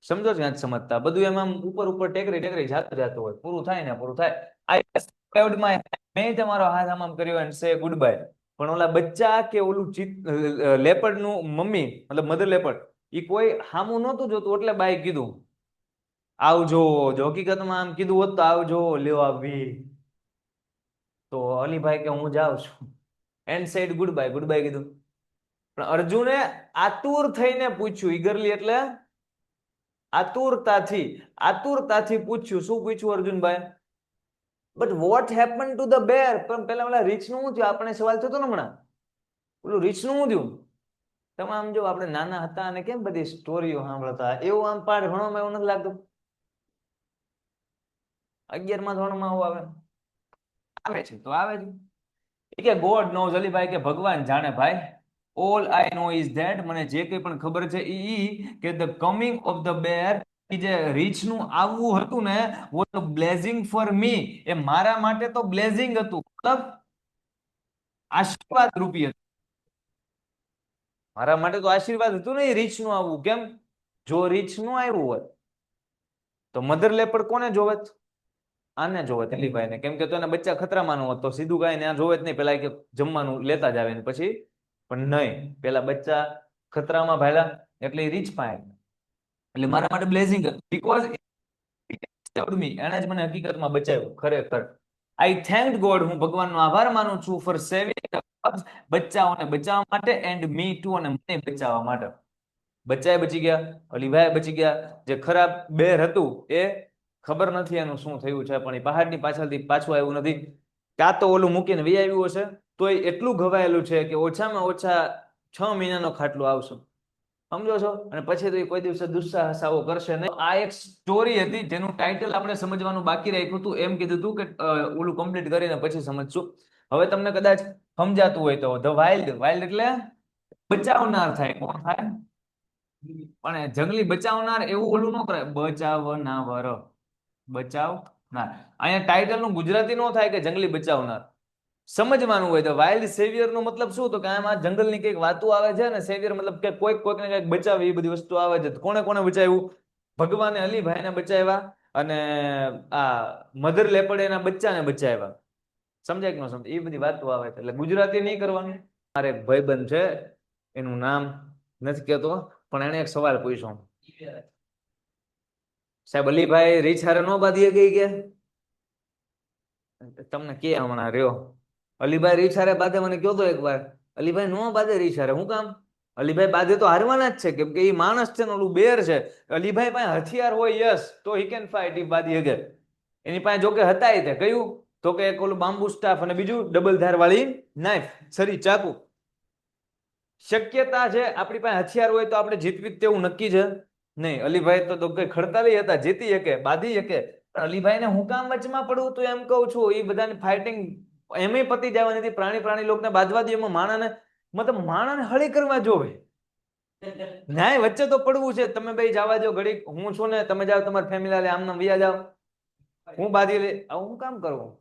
સમજો છો? સમજતા બધું એમ આમ ઉપર ઉપર ટેકરી ટેકરી જાતું જાતું હોય, પૂરું થાય ને પૂરું થાય. મેં તમારો હાથ આમ કર્યો એન્ડ સે ગુડ બાય. પણ ઓલા બચ્ચા કે ઓલું લેપર્ડ નું મમ્મી, મતલબ મધર લેપર્ડ, એ કોઈ હામું નહોતું જોતું, એટલે બાય કીધું આવજો. જો હકીકતમાં આમ કીધું હોત તો આવજો, લ્યો આવી, તો અલીભાઈ કે હું જાઉં છું, એન્ડ સેડ ગુડ બાય કીધું. પણ અર્જુને આતુર થઈને પૂછ્યું, ઈગરલી એટલે આતુરતાથી પૂછ્યું. શું પૂછ્યું અર્જુનભાઈ? But what happen to the bear? પણ પેલા ઓલા રીછ નું શું થયું? આપણે સવાલ થતો ને હમણાં, ઓલું રીછ નું શું થયું? તમે આમ જો, આપણે નાના હતા અને કેમ બધી સ્ટોરીઓ સાંભળતા, એવું આમ પાઠ ભણવામાં એવું નથી લાગતું? 11મા ધોરણમાં આવું આવે છે તો આવે છે કે ગોડ નોઝ. અલીભાઈ કે ભગવાન જાણે ભાઈ. All I know is that, મને જે કંઈ પણ ખબર છે ઈ કે the coming of the bear, જે રીચ નું આવવું હતું ને, વોટ બ્લેઝિંગ ફોર મી, એ મારા માટે તો બ્લેઝિંગ હતું, મતલબ આશીર્વાદ રૂપી હતું. મારા માટે તો આશીર્વાદ હતું ને રીચ નું આવવું. કેમ? જો રીચ નું આવ્યું હોત તો મધર લેપર્ડ કોને જોવે? આને જોવે, અલીભાઈ ને. કેમ કે તો એના બચ્ચા ખતરામાં ન હોત તો સીધું કાંઈ ત્યાં જોવે જ નહીં, પેલા કે જમવાનું લેતા જ આવે ને પછી. પણ નહીં, પેલા બચ્ચા ખતરામાં ભાયલા, એટલે રીચ પાય. એટલે મારા માટે બ્લેઝિંગ હતું, બીકોઝ એને જ મને હકીકતમાં બચાવ્યું. ખરેખર આઈ થેન્ક ગોડ, હું ભગવાનનો આભાર માનું છું, ફોર સેવિંગ બચ્ચાઓને બચાવવા માટે, એન્ડ મી ટુ, અને મને બચાવવા માટે. બચ્ચાએ બચી ગયા, અલીભાઈ બચી ગયા. જે ખરાબ બેર હતું એ ખબર નથી એનું શું થયું છે, પણ એ પહાડની પાછળથી પાછું આવ્યું નથી. કાં તો ઓલું મૂકીને વી આવ્યું હશે, તો એ એટલું ઘવાયેલું છે કે ઓછામાં ઓછા 6 મહિનાનો ખાટલો આવશે, સમજો છો? અને પછી તો એ કોઈ દિવસે દુસ્સાહસાઓ કરશે નહીં. આ એક સ્ટોરી હતી જેનું ટાઇટલ આપણે સમજવાનું બાકી રાખ્યું હતું. એમ કીધું હતું કે ઓલું કમ્પ્લીટ કરીને પછી સમજશું. હવે તમને કદાચ સમજાતું હોય તો ધ વાઇલ્ડ, વાઇલ્ડ એટલે બચાવનાર થાય. કોણ થાય? પણ જંગલી બચાવનાર એવું ઓલું ન કરાય, બચાવનાર, બચાવનાર. અહીંયા ટાઇટલ નું ગુજરાતી નો થાય કે જંગલી બચાવનાર. સમજવાનું હોય તો વાઇલ્ડ સેવિયર નો મતલબ શું? તો કે આમાં જંગલની કઈક વાતો આવે છે ને, સેવિયર મતલબ કે કોઈકને કઈક બચાવે, એ બધી વસ્તુ આવે છે. કોને કોને બચાવ્યું? ભગવાને અલીભાઈને બચાવ્યા, અને આ મધર લેપર્ડ એના બચ્ચાને બચાવ્યા. સમજાય કે ન સમજાય? એ બધી વાતો આવે છે. એટલે ગુજરાતી નહીં કરવાનું, મારે એક ભાઈબંધ છે, એનું નામ નથી કહેતો, પણ એને એક સવાલ પૂછ્યો, સાહેબ અલીભાઈ રીછ હારે નો બાંધી ગઈ કે? તમને કે હમણાં રહ્યો અલીભાઈ રીછ હારે બાંધે, મને કયો તો એકવાર, અલીભાઈ નો બાંધે રીછ હારે. હું કામ? અલીભાઈ બાંધે તો હારવાના જ છે, કેમ કે એ માણસ છે ને, ઓલું બેર છે. અલીભાઈ પાસે હથિયાર હોય યસ તો હી કેન ફાઇટ, ઈ બાંધી શકે. એની પાસે જોકે હતા તે કયું તો કે એક ઓલું બાંબુ સ્ટાફ અને બીજું ડબલ ધાર વાળી નાઇફ, છરી, ચાકુ. શક્યતા છે આપણી પાસે હથિયાર હોય તો આપણે જીતવી તેવું નક્કી છે નહીં. અલીભાઈ તો કઈ ખડતાલી હતા, જીતી શકે, બાંધી શકે. પણ અલીભાઈને હું કામ વચમાં પડવું તો એમ કહું છું, એ બધાની ફાઇટિંગ એમય પતી જવાની હતી. પ્રાણી લોકોને બાંધવા દે, એમાં માણાને મતલબ માણાને હળી કરવા જોવે. ન્યાય વચ્ચે તો પડવું છે. તમે ભાઈ જવા દો ઘડીક, હું છું ને, તમે જાઓ તમારી ફેમિલી આમ નામ વિયા જાઓ, હું બાંધી લે. આવું હું કામ કરવું?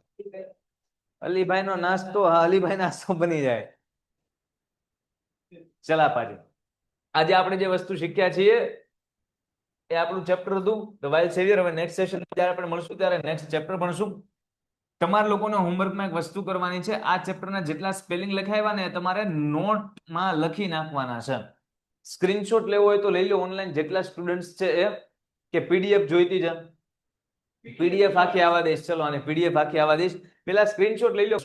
અલીભાઈ નો નાસ્તો, હા અલીભાઈ નાસ્તો બની જાય. ચલા પાછી આજે આપણે જે વસ્તુ શીખ્યા છીએ એ આપણું ચેપ્ટર હતું ધ વાઇલ્ડ સેવિયર. હવે નેક્સ્ટ સેશન જ્યારે આપણે મળશું ત્યારે નેક્સ્ટ ચેપ્ટર ભણશું. તમારા લોકોને હોમવર્કમાં એક વસ્તુ કરવાની છે, આ ચેપ્ટરના જેટલા સ્પેલિંગ લખાવ્યા ને તમારે નોટમાં લખી નાખવાના છે. સ્ક્રીનશોટ લેવો હોય તો લઈ લો ઓનલાઈન, જેટલા સ્ટુડન્ટ્સ છે એ, કે પીડીએફ જોઈતી છે, પીડીએફ આખી આવવા દઈશ. ચલો આને પીડીએફ આખી આવવા દઈશ, પેલા સ્ક્રીનશોટ લઈ લો.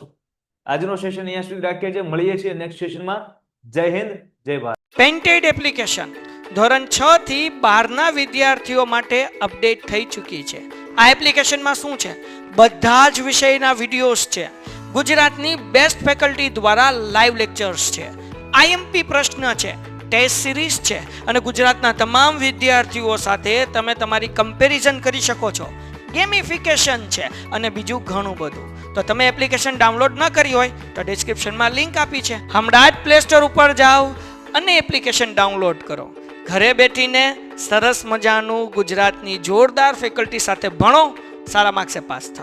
આજનો સેશન અહીંયા સુધી રાખીએ છીએ, મળીએ છીએ નેક્સ્ટ સેશનમાં. જય હિન્દ, જય ભારત. પેન્ટેડ એપ્લિકેશન ધોરણ 6 થી 12ના વિદ્યાર્થીઓ માટે અપડેટ થઈ ચૂકી છે. આ એપ્લિકેશનમાં શું છે? બધા જ વિષયના વિડીયોઝ છે. ગુજરાતની બેસ્ટ ફેકલ્ટી દ્વારા લાઈવ લેક્ચર્સ છે. આઈએમપી પ્રશ્ન છે, ટેસ્ટ સિરીઝ છે, અને ગુજરાતના તમામ વિદ્યાર્થીઓ સાથે તમે તમારી કમ્પેરિઝન કરી શકો છો. ગેમિફિકેશન છે અને બીજું ઘણું બધું. તો તમે એપ્લિકેશન ડાઉનલોડ ન કરી હોય તો ડિસ્ક્રિપ્શનમાં લિંક આપી છે, હમણાં જ પ્લે સ્ટોર ઉપર જાઓ અને એપ્લિકેશન ડાઉનલોડ કરો. ઘરે બેઠીને સરસ મજાનું ગુજરાતની જોરદાર ફેકલ્ટી સાથે ભણો, સારા માર્ક્સે પાસ થાઓ.